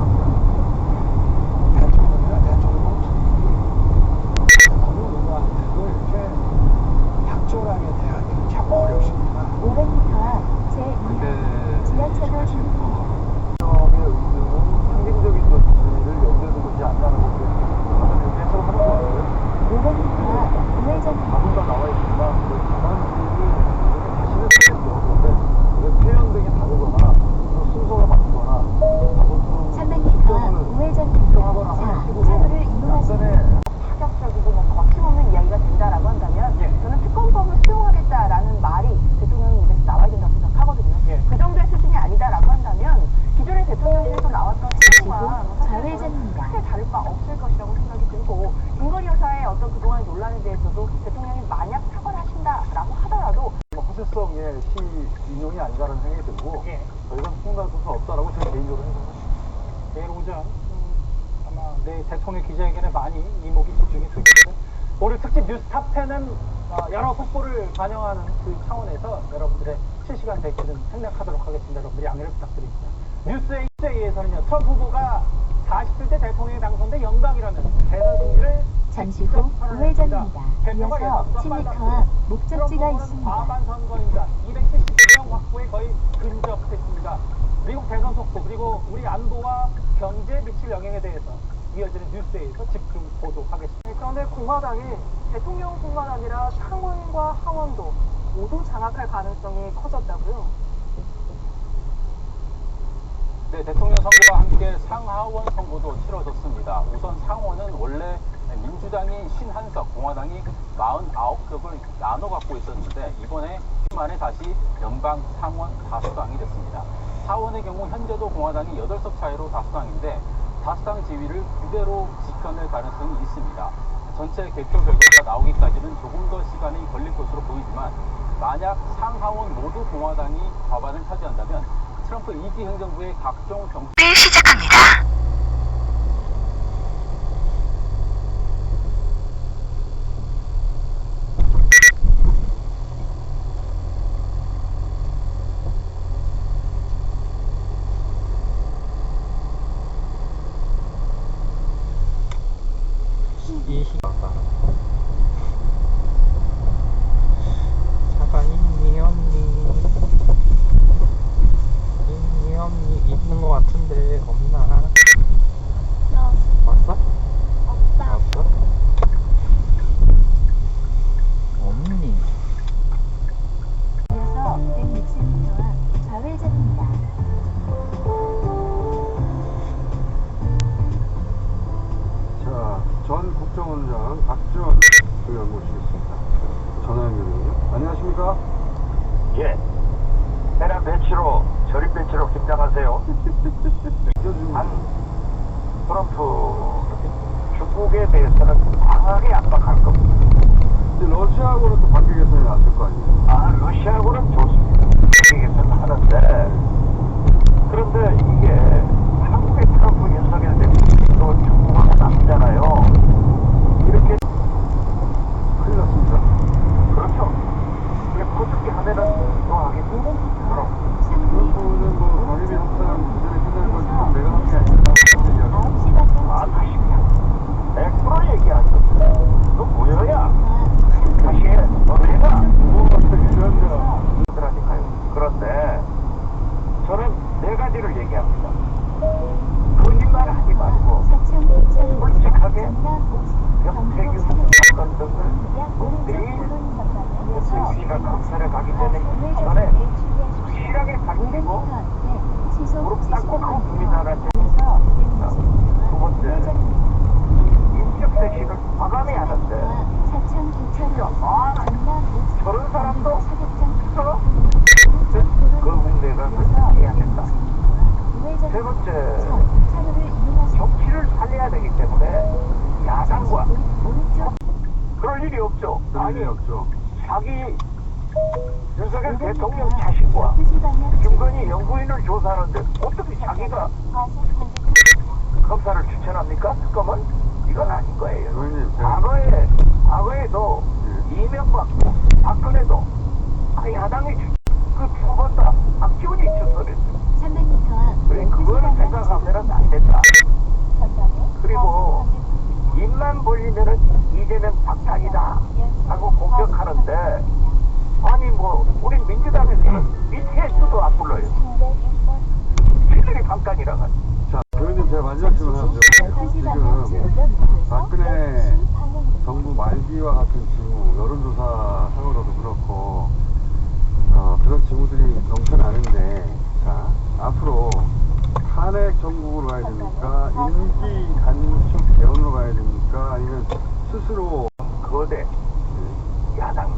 적절하게 대하기는 참 어렵습니다. 500m 앞 제2호 지하철로 진입입니다. 대통령의 의중은 상징적인 조치를 염두에 두고 있지 않다는 것을 그렇게 해석을 하는 것 같고요. 500m 앞 우회전입니다. 가구가 나와 있지만 그 가만지를 자신을 쓰겠죠. 그런데 표현 등이 다르거나 또 순서가 바뀌거나 다소 좀 300m 앞 우회전입니다. 자, 차로를 이용하십니다. 파격적이고 거침없는 이야기가 된다라고 한다면 저는 특검법을 수용하겠다라는 말이 대통령 입에서 나와야 된다고 생각하거든요. 그 정도의 수준이 아니다라고 한다면 기존의 대통령실에서 나왔던 시도와 좌회전입니다. 크게 다를 바 없을 것이라고 생각이 들고 김건희 여사의 어떤 그동안의 논란에 대해서도 대통령이 만약 사과를 하신다라고 하더라도 허세성의 시 인용이 아닌가라는 생각이 들고 저희가 수긍할 수는 없다라고 제가 개인적으로 생각합니다. 내일 오전 아마 내 대통령 기자회견에 많이 이목이 집중이 될 거고 오늘 특집 뉴스 탑10은 여러 속보를 반영하는 그 차원에서 여러분들의 실시간 댓글은 생략하도록 하겠습니다. 여러분들 양해를 부탁드립니다. 뉴스 A에서는요 트럼프 후보가 47대 대통령에 당선돼 영광이라는 대선 승리를 잠시 후 우회전입니다. 이어서 10m 앞 목적지가 있습니다. 과반 선거인단 270명 확보에 거의 근접했습니다. 미국 대선 속보 그리고 우리 안보와 경제에 미칠 영향에 대해서 이어지는 뉴스에서 집중 보도하겠습니다. 그런데 공화당이 대통령뿐만 아니라 상원과 하원도 모두 장악할 가능성이 커졌다고요. 네, 대통령 선거와 함께 상하원 선거도 치러졌습니다. 우선 상원은 원래 민주당이 51석, 공화당이 49석을 나눠 갖고 있었는데 이번에 만에 다시 연방 상원 다수당이 됐습니다. 하원의 경우 현재도 공화당이 8석 차이로 다수당인데 다수당 지위를 그대로 지켜낼 가능성이 있습니다. 전체 개표 결과가 나오기까지는 조금 더 시간이 걸릴 것으로 보이지만 만약 상하원 모두 공화당이 과반을 차지한다면 트럼프 2기 행정부의 각종 정책을 시작합니다. 차가 있니 없니 있는 것 같은데 없나? 안녕하십니까? 예. 해남 배치로 저립 배치로 김장하세요. 한 트럼프 중국에 대해서는 강하게 압박할 겁니다. 근데 러시아하고는 또 관계 개선이 안 될 거 아니에요? 아, 러시아하고는 좋습니다. 관계 개선 하는데 그런데 이게 한국의 트럼프 윤석열 대통령도 중국하고 남잖아요. 이렇게 큰일 났습니다. 그렇죠. 이게 포죽기 하면은 또 하겠죠. 트럼프는 뭐 당연히 항상 그전에 끝나는 건 지금 내가 한 게 아니라 아, 다시야. 100% 얘기하죠. 너 뭐야? 다시 해. 너네가 그러니까요. 그런데 저는 네 가지를 얘기합니다. 거짓말 하지 말고 솔직하게 병태균 사건 등을 내일 씨가 검찰에 가기 전에 확실하게 밝히고 무릎 꿇고 그 국민들한테 두 번째 인적 쇄신을 과감히 하는데 저런 사람도 있어? 그 문제가 해야 된다. 세 번째 정치를 살려야 되기 때문에 야당과 그럴 일이 없죠. 그럴 일이 없죠. 자기 윤석열 대통령 자신과 김건희 연구인을 조사하는데 어떻게 자기가 검사를 추천합니까? 특검은? 이건 아닌 거예요. 의원님, 과거에도 이명박도 박근혜도 야당이 그 두 번 다 박지원이 추천했어요. 300m 왜 그거를 생각하면 안 된다. 그리고 입만 벌리면은 이재명 박탈이다 하고 공격하는데 아니 뭐 우리 민주당에서는 밑에 수도 안 불러요. 시들이 반kan이라고 하죠. 자, 의원님 제가 마지막 질문 하나 드려볼게요. 지금 박근혜 정부 말기와 같은 징후, 여론조사 상으로도 그렇고 그런 징후들이 넘쳐나는데 자, 앞으로 탄핵 정국으로 가야 됩니까? 임기 단축 대원으로 가야 됩니까? 아니면 스스로 거대 야당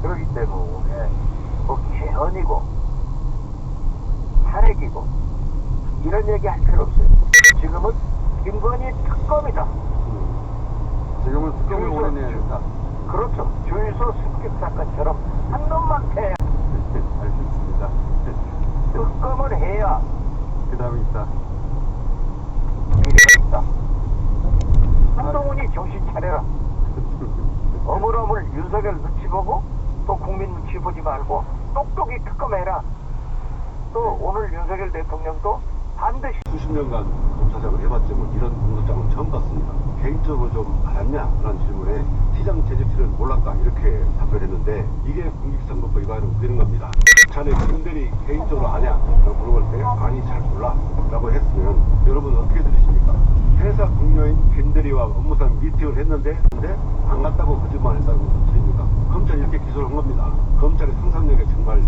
그렇기 때문에 뭐 개헌이고 탄핵이고 이런 얘기 할 필요 없어요. 지금은 김건희 특검이다. 지금은 특검을 오래내야 된다. 그렇죠. 주유소 습격 사건처럼 한 놈만 패야. 알겠습니다. 특검을 해야 그 다음에 있다. 미래가 있다. 한동훈이 정신 차려라. 어물어물 윤석열 눈치 보고 또 국민 눈치 보지 말고 똑똑히 특검해라. 또 오늘 윤석열 대통령도 반드시 수십 년간 검사장을 해봤지 뭐 이런 공소장은 처음 봤습니다. 개인적으로 좀 알았냐? 라는 질문에 시장 재직실은 몰랐다 이렇게 답변했는데 이게 공직선거법 위반으로 되는 겁니다. 자네 김대리 개인적으로 아냐? 라고 물어볼 때 아니 잘 몰라 라고 했으면 여러분 어떻게 들으십니까? 회사 동료인 김대리와 업무상 미팅을 했는데 근데 안 갔다고 거짓말 했다고 들립니까? 검찰이 이렇게 기소를 한 겁니다. 검찰의 상상력에 정말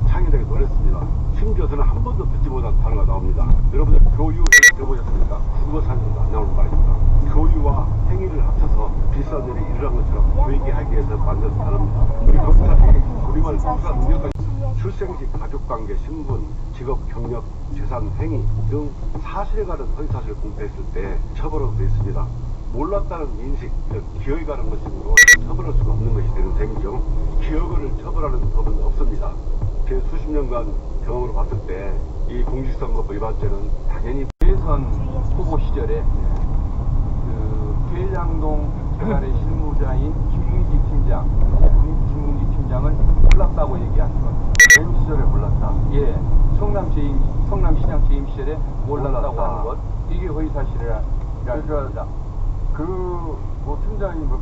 창의력이 놀랐습니다. 심지어 저는 한 번도 듣지 못한 단어가 나옵니다. 여러분들 교유 들어보셨습니까? 국어 사진도 안 나오는 말입니다. 교유와 행위를 합쳐서 비슷한 일이 일어난 것처럼 보이게 하기 위해서 만든 단어입니다. 우리 검찰이 우리말 검사 능력까지 출생지 가족관계, 신분, 직업, 경력, 재산, 행위 등 사실에 관한 허위사실을 공표했을 때 처벌하게 되어 있습니다. 몰랐다는 인식, 기억에 관한 것이므로 처벌할 수가 없는 것이 되는 셈이죠. 기억을 처벌하는 법은 없습니다. 제 수십 년간 경험으로 봤을 때 이 공직선거법 위반죄는 당연히 대선 후보 시절에 그 계양동 개발의 실무자인 김문기 팀장, 김문기 팀장을 몰랐다고 얘기한 것. 재임 시절에 몰랐다. 예, 성남시장 재임 시절에 몰랐다고 하는 것. 이게 허위사실이라 그러니까 뭐 팀장이 뭐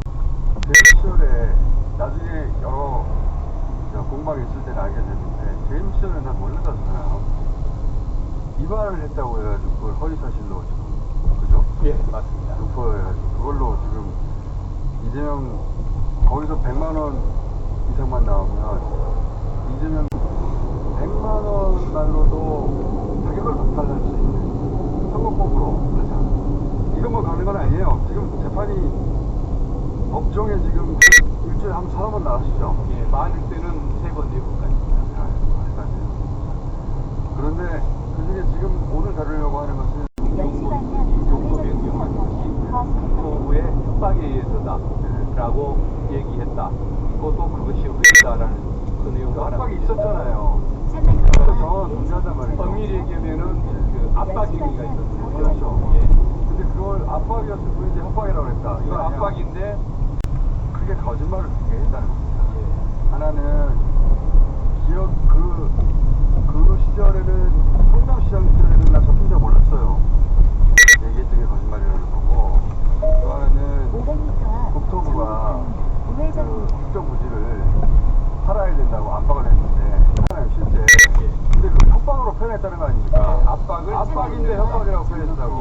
재임 시절에 나중에 여러 공방이 있을 때는 알게 됐는데 재임 시절에 난 몰랐다잖아요. 위반을 했다고 해가지고 그걸 허위사실로 지금 그죠? 예, 맞습니다. 유포해가지고 그걸로 지금 이재명 거기서 100만 원 이상만 나오면 이재명 100만 원만으로도 자격을 박탈할 수 있는 선거법으로 하자. 이것만 가는 건 아니에요. 지금 재판이 법정에 지금 일주일에 한 4번 나가시죠? 예, 많을 때는 3번, 4번까지. 그런데 그중에 지금 오늘 다루려고 하는 것은 10시 방향 좌회전 국토부의 협박에 의해서다 라고 얘기했다. 그것도 그것이 의도다라는 그 내용도 압박이 있었잖아요. 그래서 정확히 동의한단 말이죠. 엄밀히 얘기하면은 그 압박 행위가 있었어요. 그렇죠. 예. 근데 그걸 압박이었을 뿐이지 협박이라고 했다. 이건 압박인데 크게 거짓말을 두 개 했다는 겁니다. 하나는 기억 그 시절에는 성남시장 시절에는 나 접힌 적 몰랐어요. 얘기했던 게 거짓말이라는 거고, 또 하나는 500m 국토부가 우회전 그 국정 부지를 팔아야 된다고 압박을 했는데 하나는 실제. 근데 그 협박으로 표현했다는 거 아닙니까? 압박인데 협박이라고 표현했다고.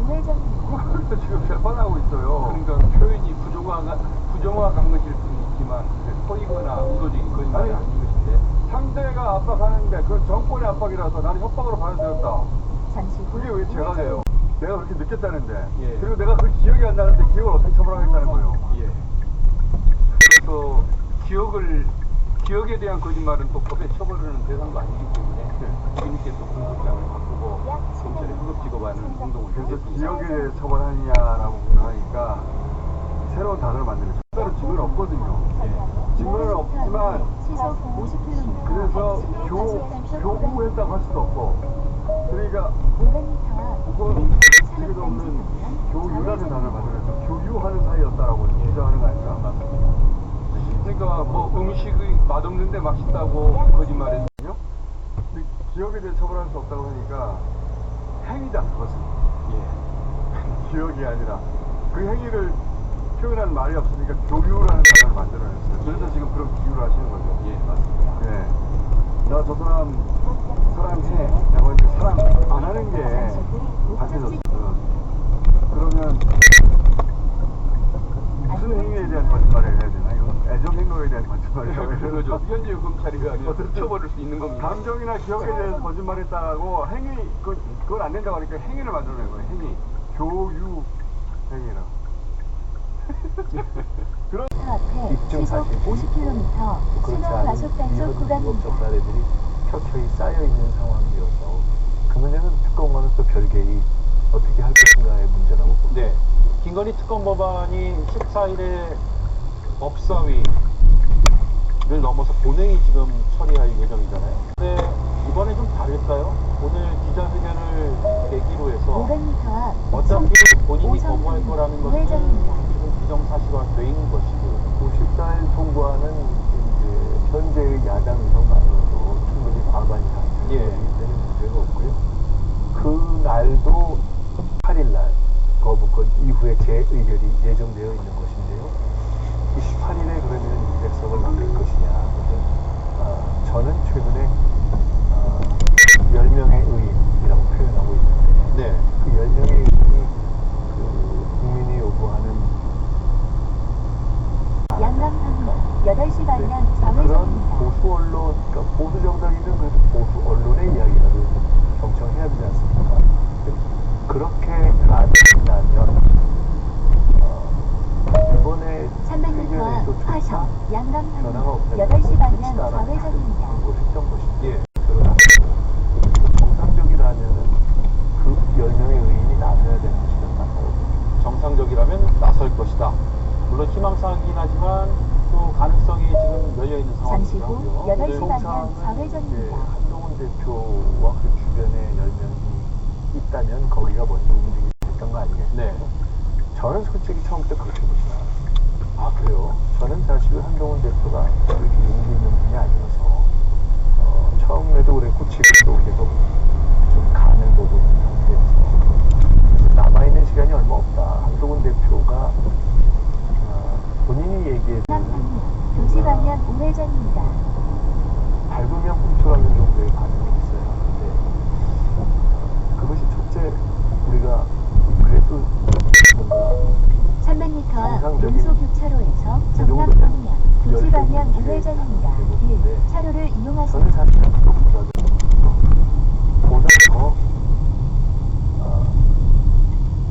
우회전입니다. 그래서 지금 재판하고 있어요. 그러니까 표현이 부정확한 것일 뿐이지만 허위거나 의도적인 거짓말이 아닌 것인데 상대가 압박하는데 그 정권의 압박이라서 나는 협박으로 받아들였다. 잠시 후 그게 왜 제가 돼요? 내가 그렇게 느꼈다는데. 예. 그리고 내가 그 기억이 안 나는데 기억을 어떻게 처벌하겠다는 거예요? 예. 그래서 기억에 대한 거짓말은 또 법에 처벌하는 대상도 아니기 때문에 뒤늦게 또 공소장을 바꾸고 검찰에 후속 지급하는 행동을 그래서 했습니다. 기억에 대해 처벌하느냐라고 생각하니까 새로운 단어를 만드는 거죠. 따로 증거는 없거든요. 증거는 없지만 시속 50km 그래서 교구했다고 할 수도 없고, 그러니까 500m 그건 지금도 없는 교유라는 단어를 만들어서 교유하는 사이였다라고 주장하는 거 아닌가? 그러니까 뭐 음식이 맛없는데 맛있다고 거짓말했거든요. 근데 기억에 대해 처벌할 수 없다고 하니까 행위다, 그것은. 예. 기억이 아니라 그 행위를 표현하는 말이 없으니까 교유라는 단어를 만들어냈어요. 그래서 지금 그런 비유를 하시는 거죠. 예, 맞습니다. 네. 나 저 사람 사랑해. 라고 이제 사랑 안 하는 게 밝혀졌어. 그러면 무슨 행위에 대한 거짓말을 해야 되나? 이건 애정 행동에 대한 거짓말이라고 해야 되나? 그거죠. 현재 검찰이 처벌할 수 있는 겁니다. 감정이나 기억에 대해서 거짓말했다고 행위 그건 안 된다고 하니까 행위를 만들어낸 거예요. 행위. 교유 행위라고. 그런 앞에 입증 시속 사실 50km 그렇지 신호 않은 과속 단속 이런 구간입니다. 법적 사례들이 켜켜이 쌓여 있는 상황이어서 그 문제는 특검과는 또 별개의 어떻게 할 것인가의 문제라고 봅니다. 네. 김건희 특검 법안이 14일에 법사위를 넘어서 본회의 지금 처리할 예정이잖아요. 근데 이번에 좀 다를까요? 오늘 기자회견을 계기로 해서 500m 앞 어차피 본인이 오성 거부할 거라는 것은 우회전입니다. 지금 기정사실화된 것이고 54일 통과는 이제 현재의 야당 의석만으로도 충분히 과반이 당선되기 예. 때문에 문제가 없고요. 그 날도 8일날 거부권 이후에 재의결이 예정되어 있는 것인데요. 28일에 그러면 200석을 넘길 것이냐. 저는 최근에 10명의 의인이라고 표현하고 있는데 네. 그 10명의 의인이 그 국민이 요구하는 양강 방면 8시 방향 그런 좌회전입니다. 보수 언론, 그러니까 보수 정당이든 그래도 보수 언론의 이야기라도 경청해야 되지 않습니까? 그렇게 나면 이번에 300m 의견에도 앞 화성 양강 변화가 방면 없다면 8시 방향 좌회전입니다. 그걸 했던 것인데 그러나 정상적이라면 그 10명의 의인이 나서야 되는 것이란 말이에요. 정상적이라면 나설 것이다. 물론 희망사항이긴 하지만 또 가능성이 지금 열려있는 잠시 상황이죠. 후 8시 방향 총상은 이제 좌회전입니다. 한동훈 대표와 그 주변에 10명이 있다면 거기가 먼저 움직이게 됐던 거 아니겠어요? 네. 저는 솔직히 처음부터 그렇게 보지 않아요. 아, 그래요? 저는 사실 한동훈 대표가 그렇게 용기 있는 분이 아니어서 처음에도 그랬고 지금도 계속 좀 간을 보고 있는 상태여서 남아있는 시간이 얼마 없다. 한동훈 대표가 본인이 얘기했던 양강 방면 2시 방향 우회전입니다. 밟으면 훔쳐가는 정도의 반응이 있어야 하는데 그것이 첫째 우리가 그래도 뭔가 300m 앞 정상적인 용소 교차로에서 정남 방향 2시 방향 우회전입니다. 차로를 이용하시면 저는 사실은 그것보다도 보다 더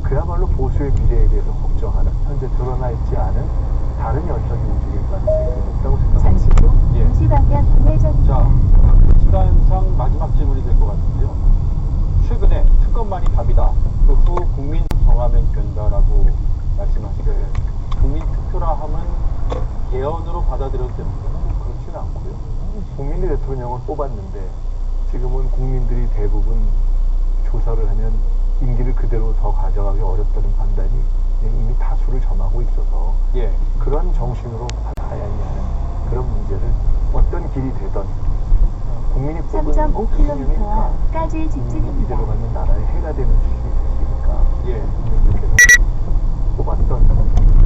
그야말로 보수의 미래에 대해서 걱정하는 현재 드러나 있지 않은 다른 현상이 움직일 것 정신으로 받아들여도 됩니까? 그렇지는 않고요. 국민이 대통령을 뽑았는데 지금은 국민들이 대부분 조사를 하면 임기를 그대로 더 가져가기 어렵다는 판단이 이미 다수를 점하고 있어서 예. 그런 정신으로 가야 하는 그런 문제를 어떤 길이 되던 국민이 뽑은 3.5km까지 직진입니다. 이대로 가면 나라에 해가 되는 수준이 됐으니까 예. 국민들께서 뽑았던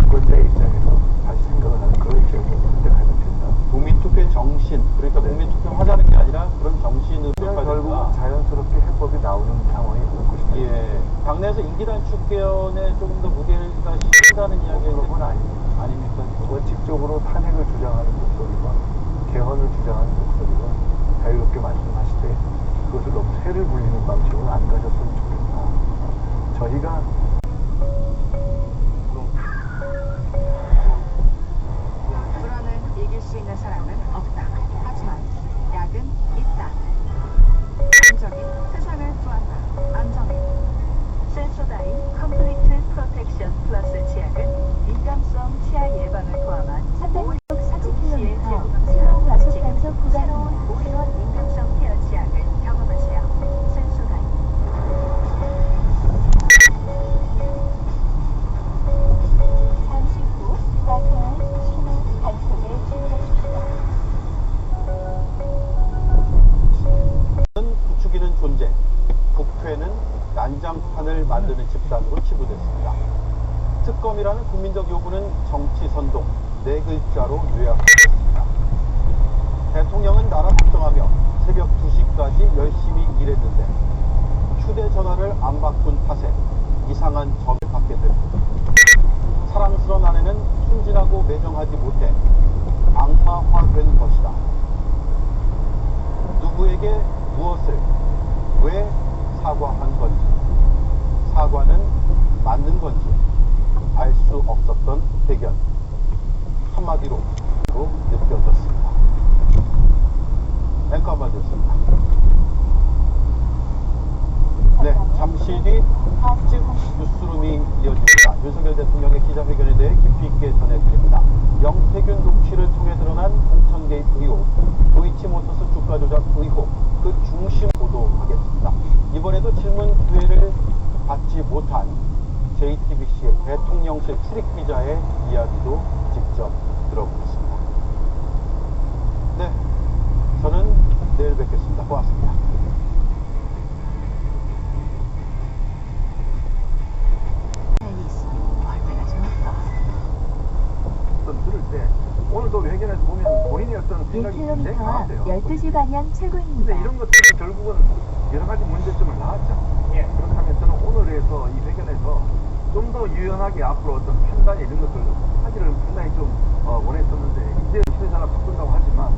유권자의 입장에서 다시 생각을 하는 그런 지역을 선택하면 된다. 국민투표의 정신, 그러니까 국민투표를 하자는 게 아니라 그런 정신으로 그냥 결국 자연스럽게 해법이 나오는 상황이 올 것이다. 예. 당내에서 임기 단축견에 조금 더 무게가 실린다는 이야기가 그런 건 아닙니까? 원칙적으로 탄핵을 주장하는 목소리와 개헌을 주장하는 목소리가 자유롭게 말씀하시되 그것을 너무 새를 불리는 방식으로 안 가셨으면 좋겠다. 저희가 불안을 이길 수 있는 사람은 없다. 하지만 약은 있다. 안정이 세상을 구한다. 안정이 센소다인 컴플리트 프로텍션 플러스 치약은 민감성 치아 예방을 포함한 340km 신호 과속 단속 새로운 구간입니다. 올인원 민감성 케어 치약을 경험하세요. 센소다인. 잠시 후 마크는 신호 단속에 주의하십시오. 부추기는 존재, 국회는 난장판을 만드는 집단으로 치부됐습니다. 특검이라는 국민적 요구는 정치 선동, 네 글자로 요약했습니다. 대통령은 나라 걱정하며 새벽 2시까지 열심히 일했는데 휴대전화를 안 바꾼 탓에 이상한 점을 받게 됩니다. 사랑스러운 아내는 순진하고 매정하지 못해 악마화된 것이다. 누구에게 무엇을 왜 사과한 건지, 사과는 맞는 건지 알 수 없었던 대견, 한마디로 느껴졌습니다. 앵커 한마디였습니다. 네, 잠시 뒤 특집 뉴스룸이 이어집니다. 윤석열 대통령의 기자회견에 대해 깊이 있게 전해드립니다. 영태균 녹취를 통해 드러난 공천 개입 의혹, 도이치모터스 주가 조작 의혹, 그 중심 보도하겠습니다. 이번에도 질문 기회를 받지 못한 JTBC의 대통령실 출입 기자의 이야기도 직접 들어보겠습니다. 네, 저는 내일 뵙겠습니다. 고맙습니다. 들을 때 오늘도 회견에서 보면 본인이 어떤 생각이 굉장히 1km 강하세요. 12시 방향 출구입니다. 근데 이런 것들은 결국은 여러 가지 문제점을 낳았잖아요. 그렇다면 저는 오늘에서 이 회견에서 좀 더 유연하게 앞으로 어떤 판단 이런 것들 하기를 상당히 좀 원했었는데 이제 휴대전화 바꾼다고 하지만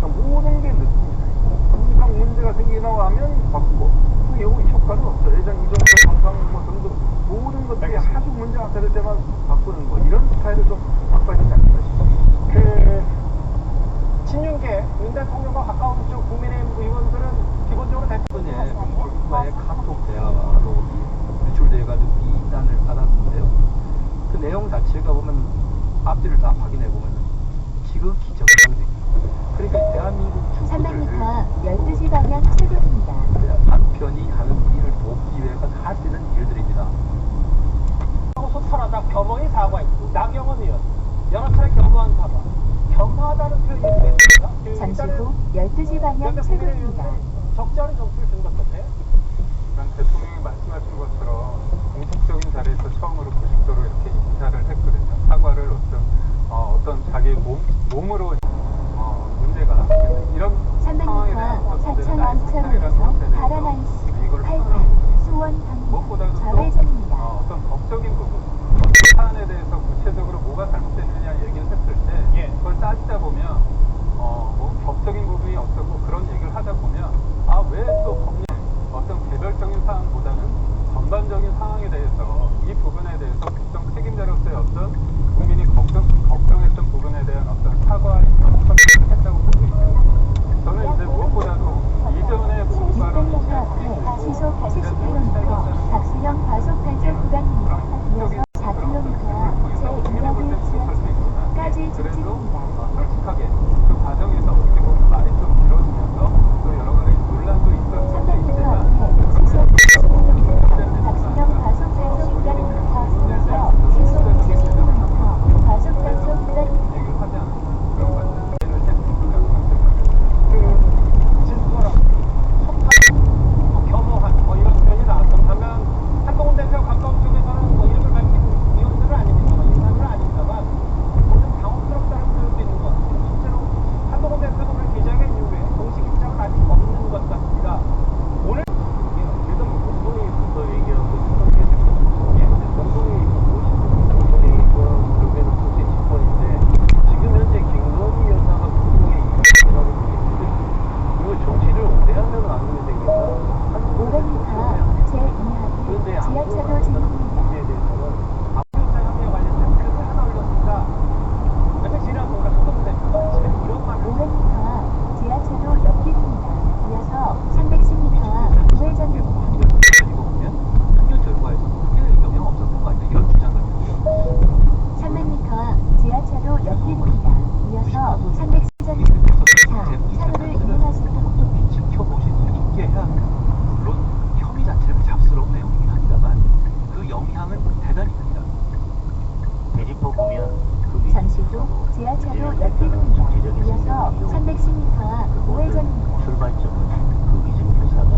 모든 게 늦습니다. 항상 문제가 생기나고 하면 바꾸고 그 효과는 없죠. 예전 이정도 방송 뭐 등등 모든 것들이 아주 문제가 될 때만 바꾸는 거 이런 스타일을 좀 바꿔야 되지 않을까 싶습니다. 친윤계 윤 대통령과 가까운 쪽 국민의힘 의원들은 기본적으로 최근에 국가의 카톡 대화로 유출돼가지고 비난을 받았는데요. 그 내용 자체가 보면 앞뒤를 다 확인해보면 지극히 정상적입니다. 그러니까 대한민국 주부들을 300m 12시 방향 출구입니다. 남편이 하는 일을 돕기 위해서 할 수 있는 일들입니다. 소탈하다 겸허히 사과했고 나경원 의원 여러 차례 겸허한 사과, 겸허하다는 표현이 있습니다. 잠시 후 12시 방향 출구입니다. 적지 않은 점수를 준 것 같아요. 대통령이 말씀하신 것처럼 공식적인 자리에서 처음으로 90도로 이렇게 인사를 했거든요. 사과를 어떤 자기 몸으로 문제가 이런 300m 4,000원차로에서 바라나이스 8타 수원 방면 무엇보다도 좌회전입니다. 어떤 법적인 부분, 사안에 대해서 구체적으로 뭐가 잘못됐느냐 얘기를 했을 때 그걸 따지다 보면 뭐 법적인 부분이 어떻고 그런 얘기를 하다 보면 왜 또 법령 어떤 개별적인 사항보다는 전반적인 상황에 대해서 이 부분에 대해서 국정 책임자로서의 어떤 국민이 걱정했던 부분에 대한 어떤 사과 310m 앞 우회전입니다. 출발점은 그 위증교사가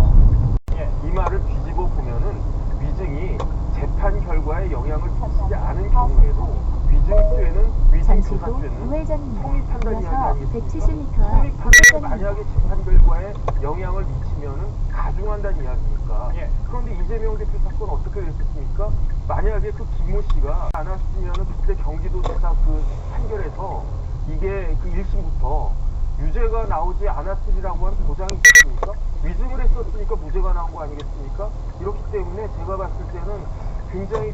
이 말을 뒤집어 보면은 위증이 재판 결과에 영향을 끼치지 않은 경우에도 위증죄는 잠시 후 위증교사죄는 우회전입니다. 성립 판단 이야기 이어서 아니겠습니까? 170m 앞 성립 판단이 만약에 재판 결과에 영향을 미치면은 가중한다는 이야기니까. 그런데 이재명 대표 사건 어떻게 됐었습니까? 만약에 그 김모 씨가 안 왔으면은 그때 경기도지사 그 판결에서 이게 그 1심부터 유죄가 나오지 않았으리라고 하는 보장이 있습니까? 위증을 했었으니까 무죄가 나온 거 아니겠습니까? 이렇기 때문에 제가 봤을 때는 굉장히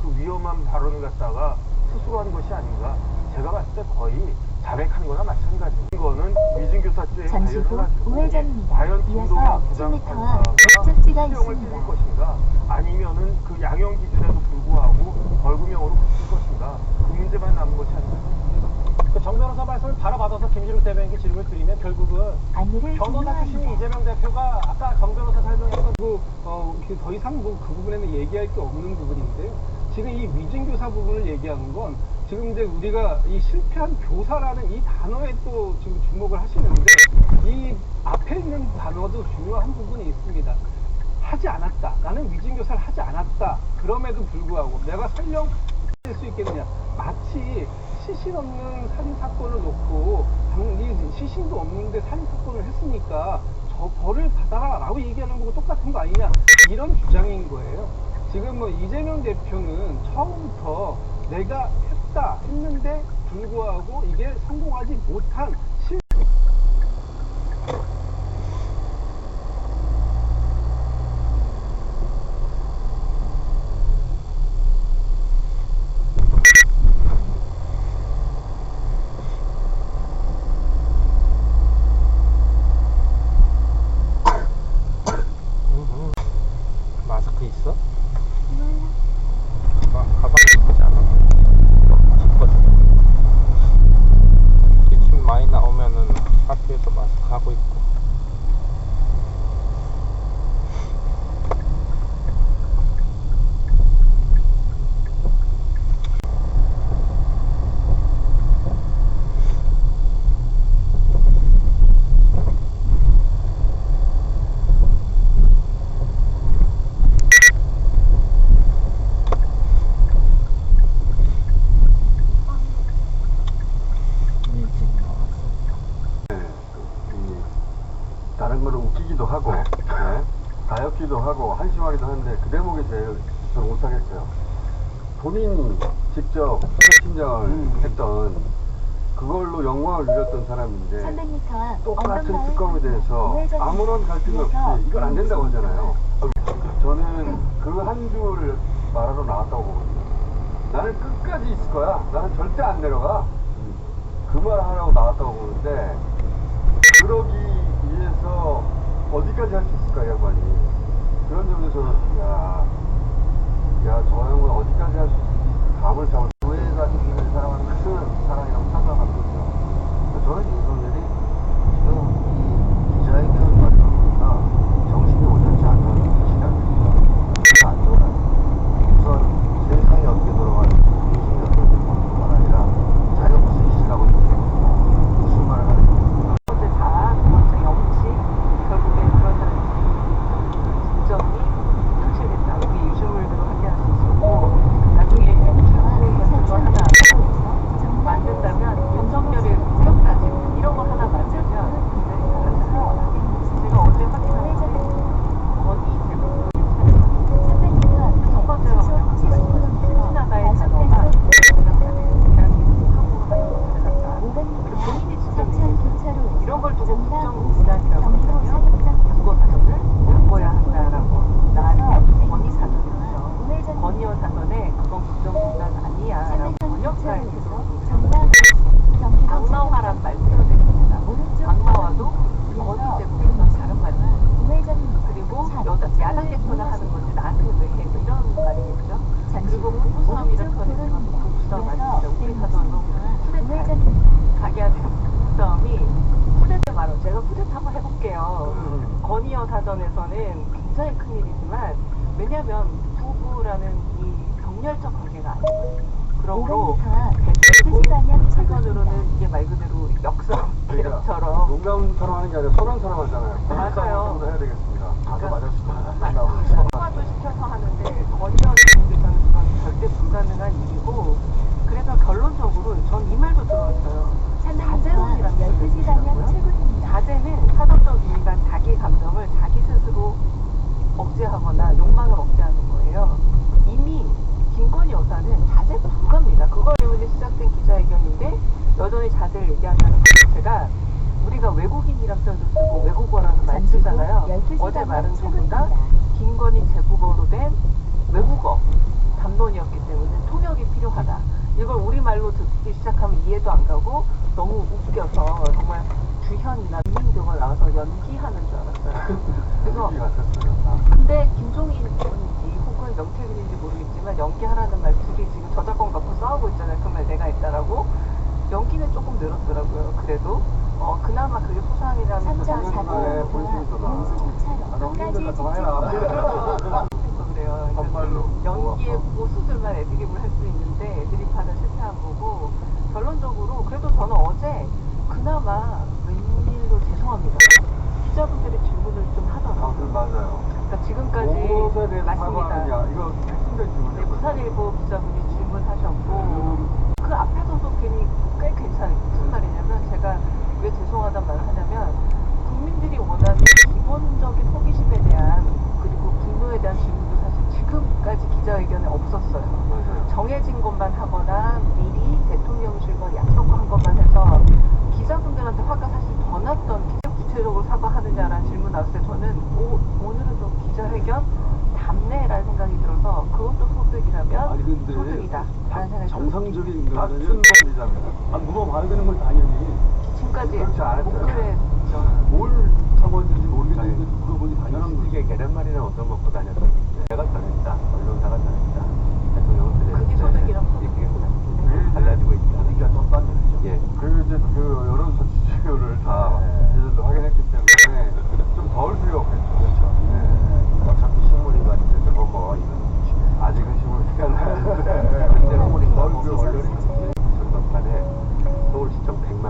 그 위험한 발언을 갖다가 스스로 한 것이 아닌가. 제가 봤을 때 거의 자백한 거나 마찬가지고 이거는 위증교사죄에 잠시 후 관련을 가지고 우회전입니다. 과연 이어서 김동연 10m 앞 부장판사가 목적지가 수용을 있습니다. 뜯을 것인가 아니면은 그 양형 기준에도 불구하고 벌금형으로 붙일 것인가 그 문제만 남은 것이 아닌가. 정 변호사 말씀을 바로 받아서 김진욱 대변인께 질문을 드리면 결국은 안내를 변호사 출신인 종료합니다. 이재명 대표가 아까 정 변호사 설명했던 더 이상 그 부분에는 얘기할 게 없는 부분인데요. 지금 이 위증교사 부분을 얘기하는 건 지금 이제 우리가 이 실패한 교사라는 이 단어에 또 지금 주목을 하시는데 이 앞에 있는 단어도 중요한 부분이 있습니다. 하지 않았다. 나는 위증교사를 하지 않았다. 그럼에도 불구하고 내가 설령 할 수 있겠느냐. 마치 시신 없는 살인사건을 놓고 시신도 없는데 살인사건을 했으니까 저 벌을 받아라 라고 얘기하는 거고 똑같은 거 아니냐 이런 주장인 거예요. 지금 뭐 이재명 대표는 처음부터 내가 했는데 불구하고 이게 성공하지 못한 마스크 있어? 가방에 있지 않아? 짚어줘. 기침 많이 나오면은 학교에서 마스크 하고 있고. 다른 거를 웃기기도 하고 가엾기도 하고 한심하기도 한데 그 대목이 제일 저는 못하겠어요. 본인이 직접 팀장을 했던 그걸로 영광을 누렸던 사람인데 300m 앞 똑같은 특검에 대해서 아무런 갈등이 없이 이건 안 된다고 하잖아요. 저는 그 한 줄 말하러 나왔다고 보거든요. 나는 끝까지 있을 거야. 나는 절대 안 내려가. 그 말 하려고 나왔다고 보는데 그러기 위해서 어디까지 할 수 있을까 이 양반이. 그런 점에서 야 저 양반 어디까지 할 수 있을지 감을 잡을 교회가 주기를 사랑하는 것은 사랑이라고 생각합니다. 저는 윤석열이 지금 이 기자회견 과정보다 정신이 온전치 않다는 뜻이 아닙니다. 안 좋아요. 우선 세상이 어떻게 돌아가는지 인생이 어떻게 되는 뿐만 아니라 자기가 무슨 짓을 하고 있는지 무슨 말을 하는 건지 첫 번째 자아, 두 번째 염치, 결국에 그런 진정이 상실됐다. 우리 유실물들로 확인할 수 있었고 나중에 그거 하나 만든다면 윤석열을 기억나지 이런 거 하나 만들면 굉장히 잘하잖아요. 제가 어제 확인한 건데 건이 대부분 첫 번째가 신하다의 단어가 본인이 진짜 이런 걸 두고 국정농단이라고 한다면 국어 사전을 바꿔야 한다라고 나한테 건의 사전을 줬죠. 건의어 사전에 그건 국정농단 아니야 라고 번역가의 태도로 악마화란 말 쓰여졌습니다. 악마화도 건의 제국에서 다른 말입니다. 그리고 야당 대표가 하는 건데 나한테 왜 해? 이런 말이겠죠. 그리고 부부싸움이라 표현했지만 부부싸움 아닙니다. 우리 사전으로 쿠데타 가게한테 부부싸움이 쿠데타 말로 제가 쿠데타 한번 해볼게요. 건의어 사전에서는 굉장히 큰일이지만 왜냐하면 부부라는 이 병렬적 관계가 아니거든요. 그러므로 대체로 사전으로는 이게 말 그대로 역사예요. 건강처럼 하는 게 아니라 선언처럼 하잖아요. 맞아요. 정도 해야 되겠습니다. 가서 맞을 수도 소화도 시켜서 하는데 건조하시는 건 절대 불가능한 일이고 그래서 결론적으로 전 이 말도 들어왔어요. 자제론이라는 게 12시 방향 출구입니다. 자제는 사전적이니까 자기 감정을 자기 스스로 억제하거나 욕망을 억제하는 거예요. 이미 김건희 여사는 자제 불가입니다. 그것 때문에 시작된 기자회견인데 여전히 자제를 얘기한다는 것 자체가 우리가 외국인이란 표현도 쓰고 외국어라는 말 쓰잖아요. 어제 말은 전부 다 김건희 제국어로 된 외국어 담론이었기 때문에 통역이 필요하다. 이걸 우리말로 듣기 시작하면 이해도 안 가고 너무 웃겨서 정말 주현이나 민민교가 나와서 연기하는 줄 알았어요. 그래서 근데 김종인인지 혹은 명태균인지 모르겠지만 연기하라는 말 둘이 지금 저작권 갖고 싸우고 있잖아요. 그 말 내가 했다라고. 연기는 조금 늘었더라고요. 그래도 그나마 그게 소상이라는 네, 본심이 그래요. 연기의 고수들만 애드립을 할 수 있는데 애드립하는 실패 안 보고 결론적으로 그래도 저는 어제 그나마 웬일로 죄송합니다. 기자분들이 질문을 좀 하더라고요. 그 맞아요. 그러니까 지금까지 무엇에 대해서 맞습니다. 사과하느냐 이거 핵심적인 질문이에요. 네, 부산일보 기자분이 질문하셨고 그 앞에서도 괜히 꽤 괜찮아요. 무슨 말이냐면 제가 왜 죄송하단 말을 하냐면 국민들이 원하는 기본적인 호기심에 대한 그리고 분노에 대한 질문도 사실 지금까지 기자회견에 없었어요. 맞아요. 정해진 것만 하거나 미리 대통령실과 약속한 것만 해서 기자분들한테 화가 사실 더 났던 구체적으로 사과하느냐라는 질문 나왔을 때 저는 오늘은 좀 기자회견 답네라는 생각이 들어서 그것도 소득이라면 아니 근데 소득이다 라는 생각이 정상적인 다 거는 춘범이자입니다. 물어봐야 되는 건 당연히 지금까지 그렇지 않았어요. 못 그랬죠. 뭘 하고 왔는지 모르겠는데 물어보니 당연한 거지. 이게 계란말이나 얻어 먹고 다녔던 게 내가 전했다, 언론사가 전했다, 대통령은 그랬다. 그게 소득이랑 이게 달라지고 있다. 우리가 더 빠졌죠. 예. 그 이제 그 여론조사 지지율을 다 이제도 확인했기 때문에 좀 덜 수용했죠. 그렇죠. 어차피 식물인가 아닌데 저거 뭐 이건 아직은 식물이 안 나는데 식물인가 뭐 그 언론이 전번판에 서울시청 100만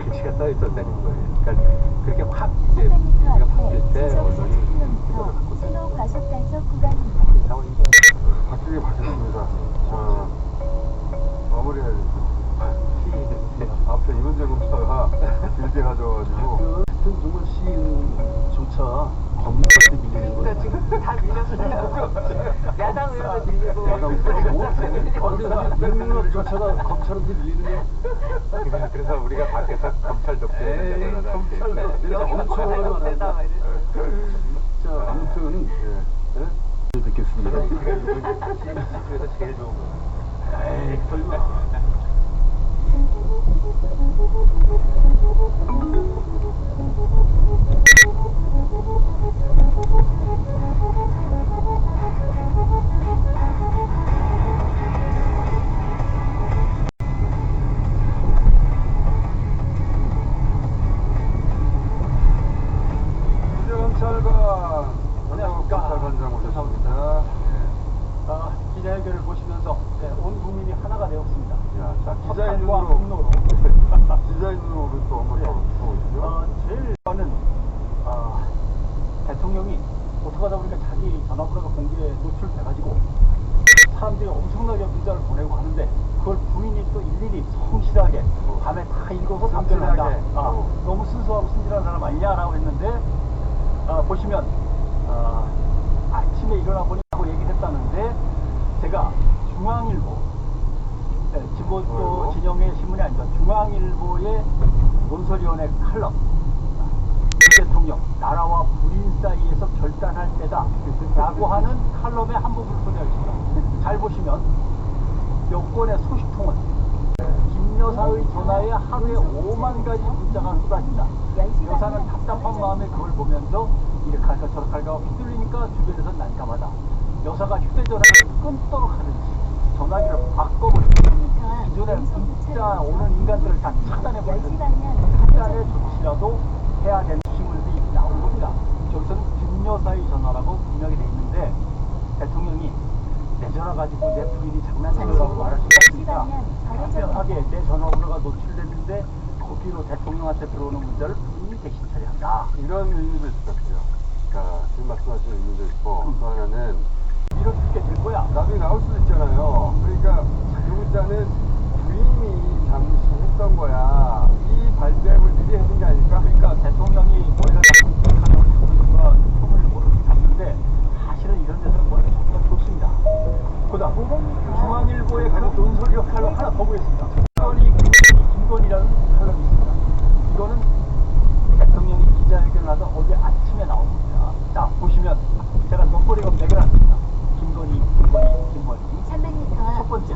글씨가 써 있었다는 거예요. 그러니까 그렇게 확 이제 우리가 바뀔 때 시속 언론이 40km 신호 과속 단속 구간입니다. 상황인 거예요. 바뀌게 바뀌었습니다. 자, 마무리해야죠. 앞에 이문재 검사가 길게 가져가지고 하여튼 정말 시인조차 검사한테 밀리는 그러니까 거예요. 지금 다 밀렸어요. 야당 의원도 밀리고 민주조차가 검찰한테 밀리는 거야. 그래서 우리가 밖에서 검찰 독재를 검찰도 내가 엄청 하는 다 자, 아무튼 뵙겠습니다. 그래서 제일 좋은 거. 에이, 설마. 검찰관장 오셨습니다. 기자회견을 보시면서 온 국민이 하나가 되었습니다. 자, 기자의 기자의 눈으로 분노로. 기자의 눈으로 또 한번 더 보시죠. 제일 저는 대통령이 어떡하다 보니까 자기 전화번호가 공개에 노출돼가지고 사람들이 엄청나게 문자를 보내고 하는데 그걸 부인이 또 일일이 성실하게 밤에 다 읽어서 답변한다. 너무 순수하고 순진한 사람 아니냐라고 했는데 보시면 아침에 일어나 보니까 얘기를 했다는데 제가 중앙일보 진보 진영의 신문이 아니라 중앙일보의 논설위원회 칼럼 대통령 나라와 부인 사이에서 결단할 때다 라고 하는 칼럼의 한 부분을 소개하겠습니다. 잘 보시면 여권의 소식통은 김 여사의 전화에 하루에 5만 가지 문자가 쏟아진다. 여사는 답답한 마음에 그걸 보면서 이렇게 할까 저렇게 할까 휘둘리니까 주변에서 난감하다. 여사가 휴대전화를 끊도록 하든지 전화기를 바꿔버리고 기존에 문자 오는 인간들을 다 차단해버리든지 차단의 조치라도 해야 되는 신문들이 나온 겁니다. 저기서는 김 여사의 전화라고 분명히 돼 있는데 대통령이 내 전화 가지고 내 부인이 장난치려고 말할 수 없으니까 답변하게 내 전화번호가 노출됐는데 거기로 대통령 대통령한테 들어오는 문제를 본인이 대신 처리한다. 이런 의미도 있을 것 같아요. 그러니까 지금 말씀하신 의미도 있고 또 하나는 이렇게 될 거야. 나중에 나올 수도 있잖아요. 그러니까 요구자는 부인이 잠시 했던 거야. 이 발뺌을 미리 해준 게 아닐까? 그러니까 대통령이 머리가 하는 손을 모르게 잡는데 사실은 이런 데서는 머리가 정말 좋습니다. 그다음 중앙일보에 그 논설위원 칼럼 하나 더 보겠습니다. 김건희라는 칼럼이 있습니다. 이거는 대통령이 기자회견을 하다 어제 아침에 나옵니다. 자 보시면 제가 몇번이 검색해놨습니다. 김건희. 300m 첫 번째.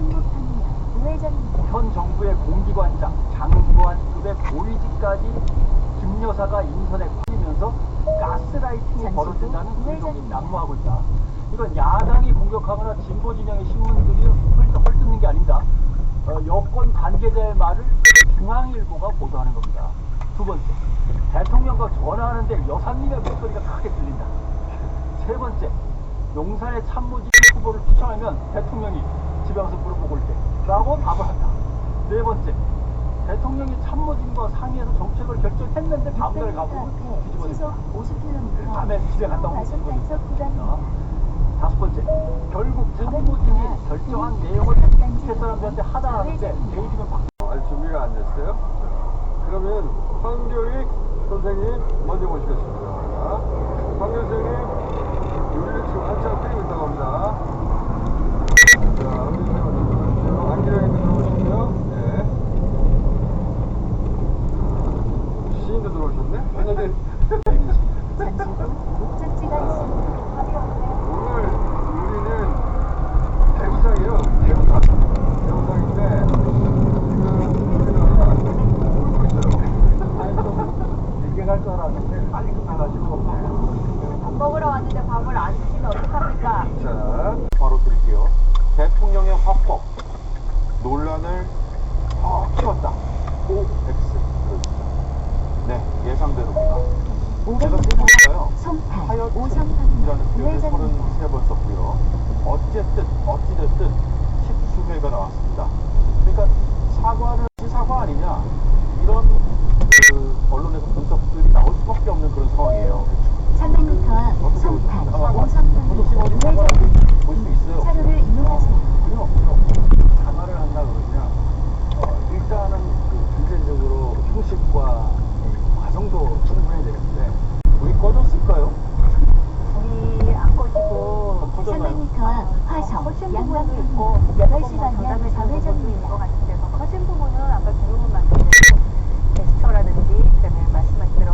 우회전입니다. 현 정부의 공기관장, 장관급의 고위직까지 김 여사가 인선에 걸리면서 가스라이팅이 벌어진다는 의혹이 난무하고 있다. 이건 야당이 공격하거나 진보 진영의 신문들이 헐뜯는 게 아닙니다. 여권 관계자의 말을 중앙일보가 보도하는 겁니다. 두 번째, 대통령과 전화하는데 여사님의 목소리가 크게 들린다. 세 번째, 용산의 참모진 후보를 추천하면 대통령이 집에 가서 물어보고 올 때 라고 답을 한다. 네 번째, 대통령이 참모진과 상의해서 정책을 결정했는데 다음날 가보면 뒤집어진다. 50km 다음에 집에 간다고 과속 단속 구간입니다. 다섯 번째, 결국 참모진이 결정한 내용을 밑에 사람들한테 하다하는데 대의기는 아직 준비가 안 됐어요? 그러면 황교익 선생님 먼저 모시겠습니다. 황 선생님 요리를 지금 한참 끓이고 있다고 합니다. 자, 황 선생님 먼저 들어오시죠. 안기령님도 들어오시고요. 네. 시인도 들어오셨네? 아니, 잠시 후 목적지가 있습니다. 오늘 우리는 대구상이에요. 대구상. 대구상인데 길게 갈 줄 알았는데 빨리 끝나가지고 밥 먹으러 왔는데 밥을 안 주시면 어떡합니까? 자, 바로 드릴게요. 대통령의 화법 논란을 키웠다. OX. 네, 예상대로입니다. 제가 생각해요. 하여튼 이라는 표현을 33번 썼고요. 어찌됐든 10수회가 나왔습니다. 그러니까 사과 아니냐 이런 언론에서 분석들이 나올 수밖에 없는 그런 상황이에요. 300m 앞 성탄 5선방입니다. 우회전 차로를 이용하세요. 사과를 한다 그러냐? 일단은 전체적으로 형식과 과정도 충분해야 되는데 불이 꺼졌을까요? 불이 안 꺼지고 300m 앞 화성 커진 부분도 양방향 있고 8시 방향 부분인 것 좌회전입니다. 같은데서 커진 부분은 아까 김용훈 말씀대로 제스처라든지 그다음에 말씀하신 대로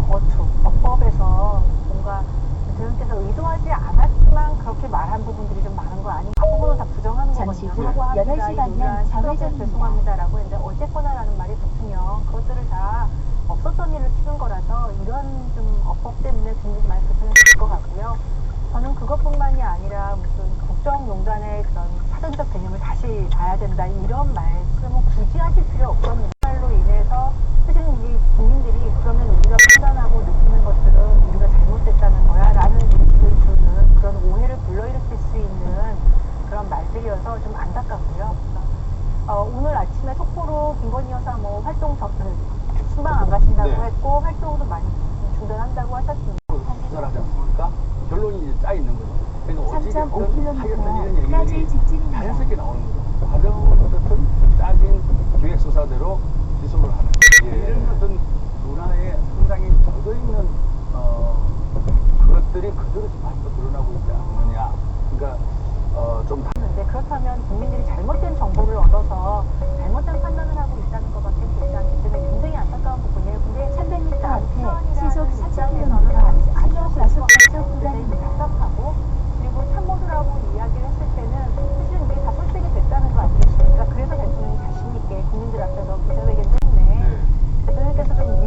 어법에서 뭔가 대통령께서 의도하지 않았지만 그렇게 말한 부분들이 좀 많은 거 아닌가? 그 부분은 다 부정하는 잠시 거거든요. 후 8시 방향 좌회전입니다. 죄송합니다라고 했는데 어쨌거나라는 말이 붙으면 그것들을 다 없었던 일을 치는 거라서 이런 좀 어법 때문에 굉장히 많이 불편했을 것 같고요. 저는 그것뿐만이 아니라 무슨 국정농단의 그런 사전적 개념을 다시 봐야 된다 이런 말씀은 굳이 하실 필요 없었는데 말로 인해서 사실은 이 국민들이 그러면 우리가 판단하고 느끼는 것들은 우리가 잘못됐다는 거야 라는 인식을 주는 그런 오해를 불러일으킬 수 있는 그런 말들이어서 좀 안타깝고요. 오늘 아침에 속보로 김건희 여사 뭐 활동 순방 안 가신다고 했고 활동도 많이 중단한다고 하셨습니다. 조절하지 않습니까? 결론이 이제 짜 있는 거죠. 그러니까 어찌됐든 3.5km 하였던 이런 까지 얘기들이 직진입니다. 자연스럽게 나오는 거죠. 과정은 어떻든 짜진 기획수사대로 기소를 하는 거죠. 이런 것은 문화에 상당히 젖어있는 그것들이 그대로 지금 앞으로 드러나고 있지 않느냐. 그러니까 좀 그렇다면 국민들이 잘못된 정보를 얻어서 잘못된 판단을 하고 있다는 것밖에 보지 않기 때문에 굉장히 안타까운 부분이에요. 근데 300m 앞에 시속 40km 아주 과속 단속 구간입니다. 답답하고 그리고 참모들하고 이야기를 했을 때는 사실은 이게 다 설득이 됐다는 거 아니겠습니까? 그래서 대통령이 자신 있게 국민들 앞에서 기자회견을 했네. 대통령께서 좀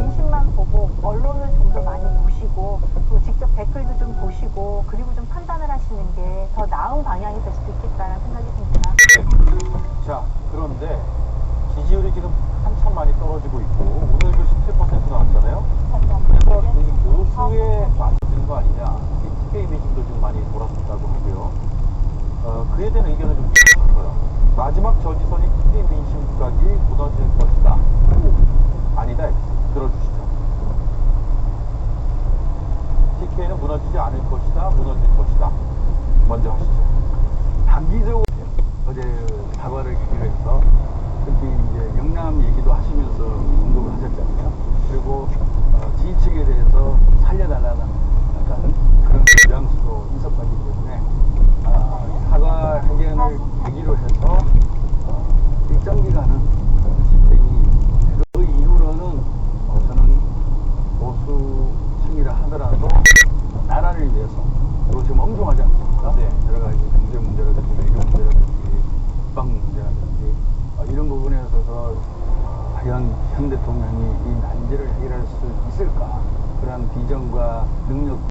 현 대통령이 이 난제를 해결할 수 있을까? 그런 비전과 능력을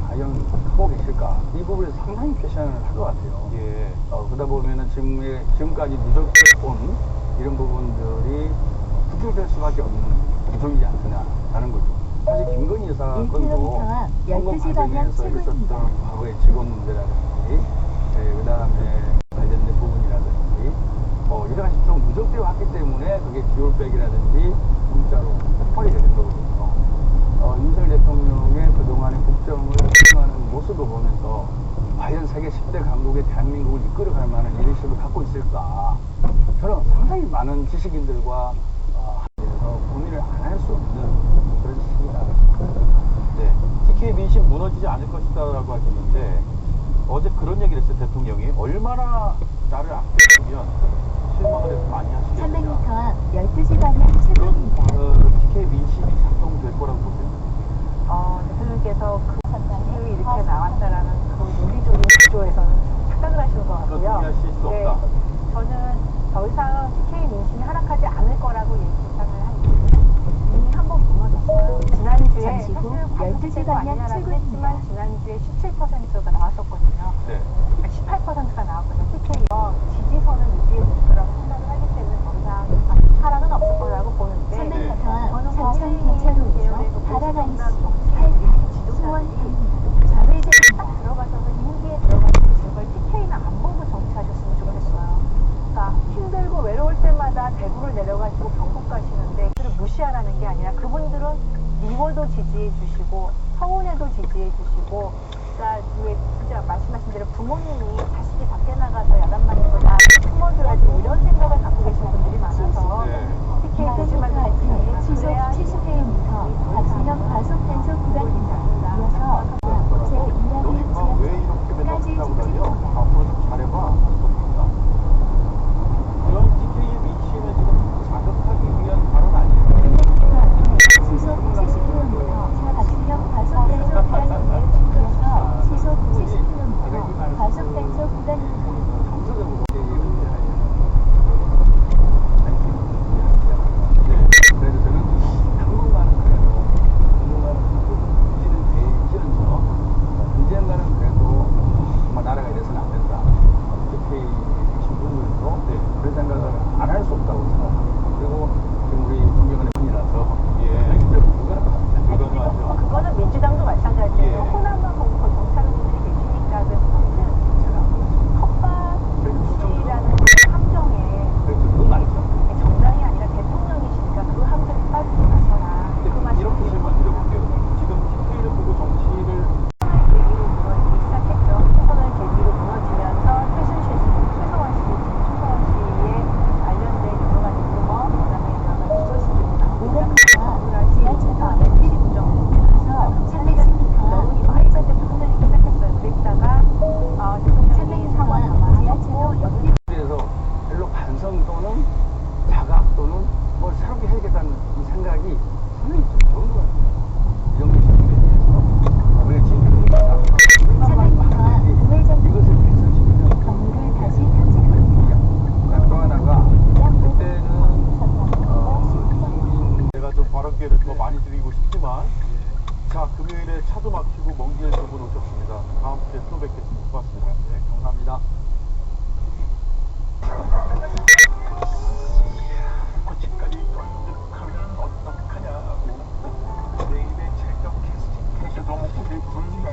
과연 하고 계실까? 이 부분에 상당히 퀘션을 할 것 같아요. 그러다 보면은 지금까지 누적해 온 이런 부분들이 구출될 수밖에 없는 구조이지 않느냐라는 거죠. 사실 김건희 여사 건도 선거 과정에서 있었던 과거의 직원 문제라든지, 그 다음에 관련된 부분이라든지, 여러 가지 좀 누적되어 왔기 때문에 그게 기올백이라든지 문자로 폭발이 되는 거거든요. 윤석열 대통령의 그동안의 국정을 수행하는 모습을 보면서 과연 세계 10대 강국의 대한민국을 이끌어갈 만한 리더십을 갖고 있을까? 저는 상당히 많은 지식인들과 대해서 고민을 안 할 수 없는 그런 시기다. 네. TK 민심 무너지지 않을 것이다라고 하셨는데 어제 그런 얘기를 했어요. 대통령이 얼마나 나를 아끼면 실망을 해서 많이 하시겠느냐. 300m 앞 12시 방향 최고입니다. TK 민심이 작동될 거라고 보세요? 대통령께서 그 이유 이렇게 나왔다라는 그 논리적인 구조에서는 착각을 하시는 것 같고요. 동의하실 수 없다. 저는 더 이상 TK 민심이 하락하지 않을 거라고 예상을 하는데 이미 한 번 무너졌어요. 지난주에 잠시 후 12시 방향 했지만 지난주에 17%가 나왔었거든요. 네. 18%가 나왔거든요. TK가 지지선을 유지해줄 거라고 생각을 하기 때문에 더 이상 하락은 없을 거라고 보는데 300m 앞 저는 삼성 교차로에서 바라가이스 수원 좌회전에 딱 들어가셔서 임기에 들어가서 걸 TK는 안 보고 정치하셨으면 좋겠어요. 그러니까 힘들고 외로울 때마다 대구를 내려가지고 경북 가시는데 그들을 무시하라는 게 아니라 그분들은 미워도 지지해 주시고 서운해도 지지해 주시고 그러니까 왜 진짜 말씀하신 대로 부모님이 자식이 밖에 나가서 야단 맞는 거 다 품어줘야지 이런 생각을 갖고 계신 분들이 많아서 TK 보지 말고 시속 70km 박진영 과속 단속 구간입니다. 이어서 제2라인 왜 이렇게 지역까지 맨날 다녀? 직진입니다. 앞으로 좀 잘해봐. 이런 TK 민심을 지금 자극하기 위한 발언 아니에요? 시속 70km 박진영 과속 단속 구간입니다. 이어서 시속 70km 과속 단속 구간입니다. 정서적으로 그래도 저는 당분간은 유지는 되지언정 언젠가는 그래도 정말 나라가 이래서는 안 된다. 특히 신분들도 그런 생각을 안 할 수 없다고 생각합니다. 그리고 지금 우리 존경하는 분이라서 진짜 불가능합니다. 그거는 민주당도 마찬가지예요. 호남만 보고 정치하는 분들이 계시니까 그래서 컵밥이라는 함정에 정당이 아니라 대통령이시니까 그 함정에 빠지지 마셔라. 그 말씀 이렇게 질문 드려볼게요. 지금 TK를 보고 정치를 계기로 무너지기 시작했죠. 최선을 계기로 무너지면서 최서원 씨의 관련된 여러 가지 루머, 그다음에 여러 가지 주소식들이 나오고 지하철과 연필이 부정되면서 310m 여론이 많이 흔들리기 시작했어요. 그랬다가 대통령이 사과 지하철로 연필 그래서 별로 반성 또는 자각 또는 뭘 새롭게 해야겠다는 이 생각이 상당히 좀 좋은 것 같아요. 이런 게 준비해서 우리가 진짜 300m 우회전 이것을 개선시키면 건물을 다시 탐지합니다. 또 하나가 그때는 제가 좀 발언 기회를 더 많이 드리고 싶지만 자, 금요일에 차도 막히고 먼 길 두 분 오셨습니다. 다음 주에 또 뵙겠습니다. 고맙습니다. 네, 감사합니다. 거치까지 연극하면 어떡하냐고 내일의 최종 캐스팅에서도 우리 불면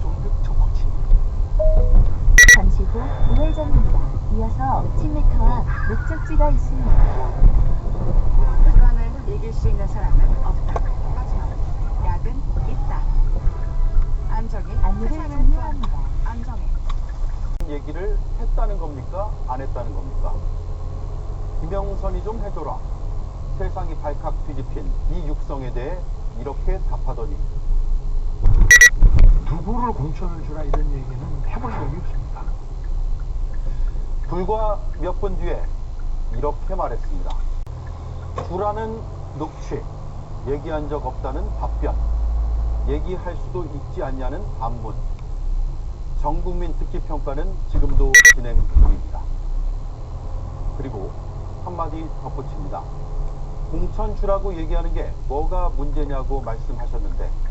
좀더 저거치 잠시 후 우회전입니다. 이어서 10m 앞 목적지가 있습니다. 불안을 이길 수 있는 사람은 없다. 하지만 약은 있다. 안정이 안내를 종료합니다. 안정이 얘기를 했다는 겁니까? 안 했다는 겁니까? 김영선이 좀 해줘라. 세상이 발칵 뒤집힌 이 육성에 대해 이렇게 답하더니 누구를 공천을 주라 이런 얘기는 해본 적이 없습니다. 불과 몇 분 뒤에 이렇게 말했습니다. 주라는 녹취, 얘기한 적 없다는 답변, 얘기할 수도 있지 않냐는 반문. 전국민 듣기 평가는 지금도 진행 중입니다. 그리고 덧붙입니다. 공천주라고 얘기하는 게 뭐가 문제냐고 말씀하셨는데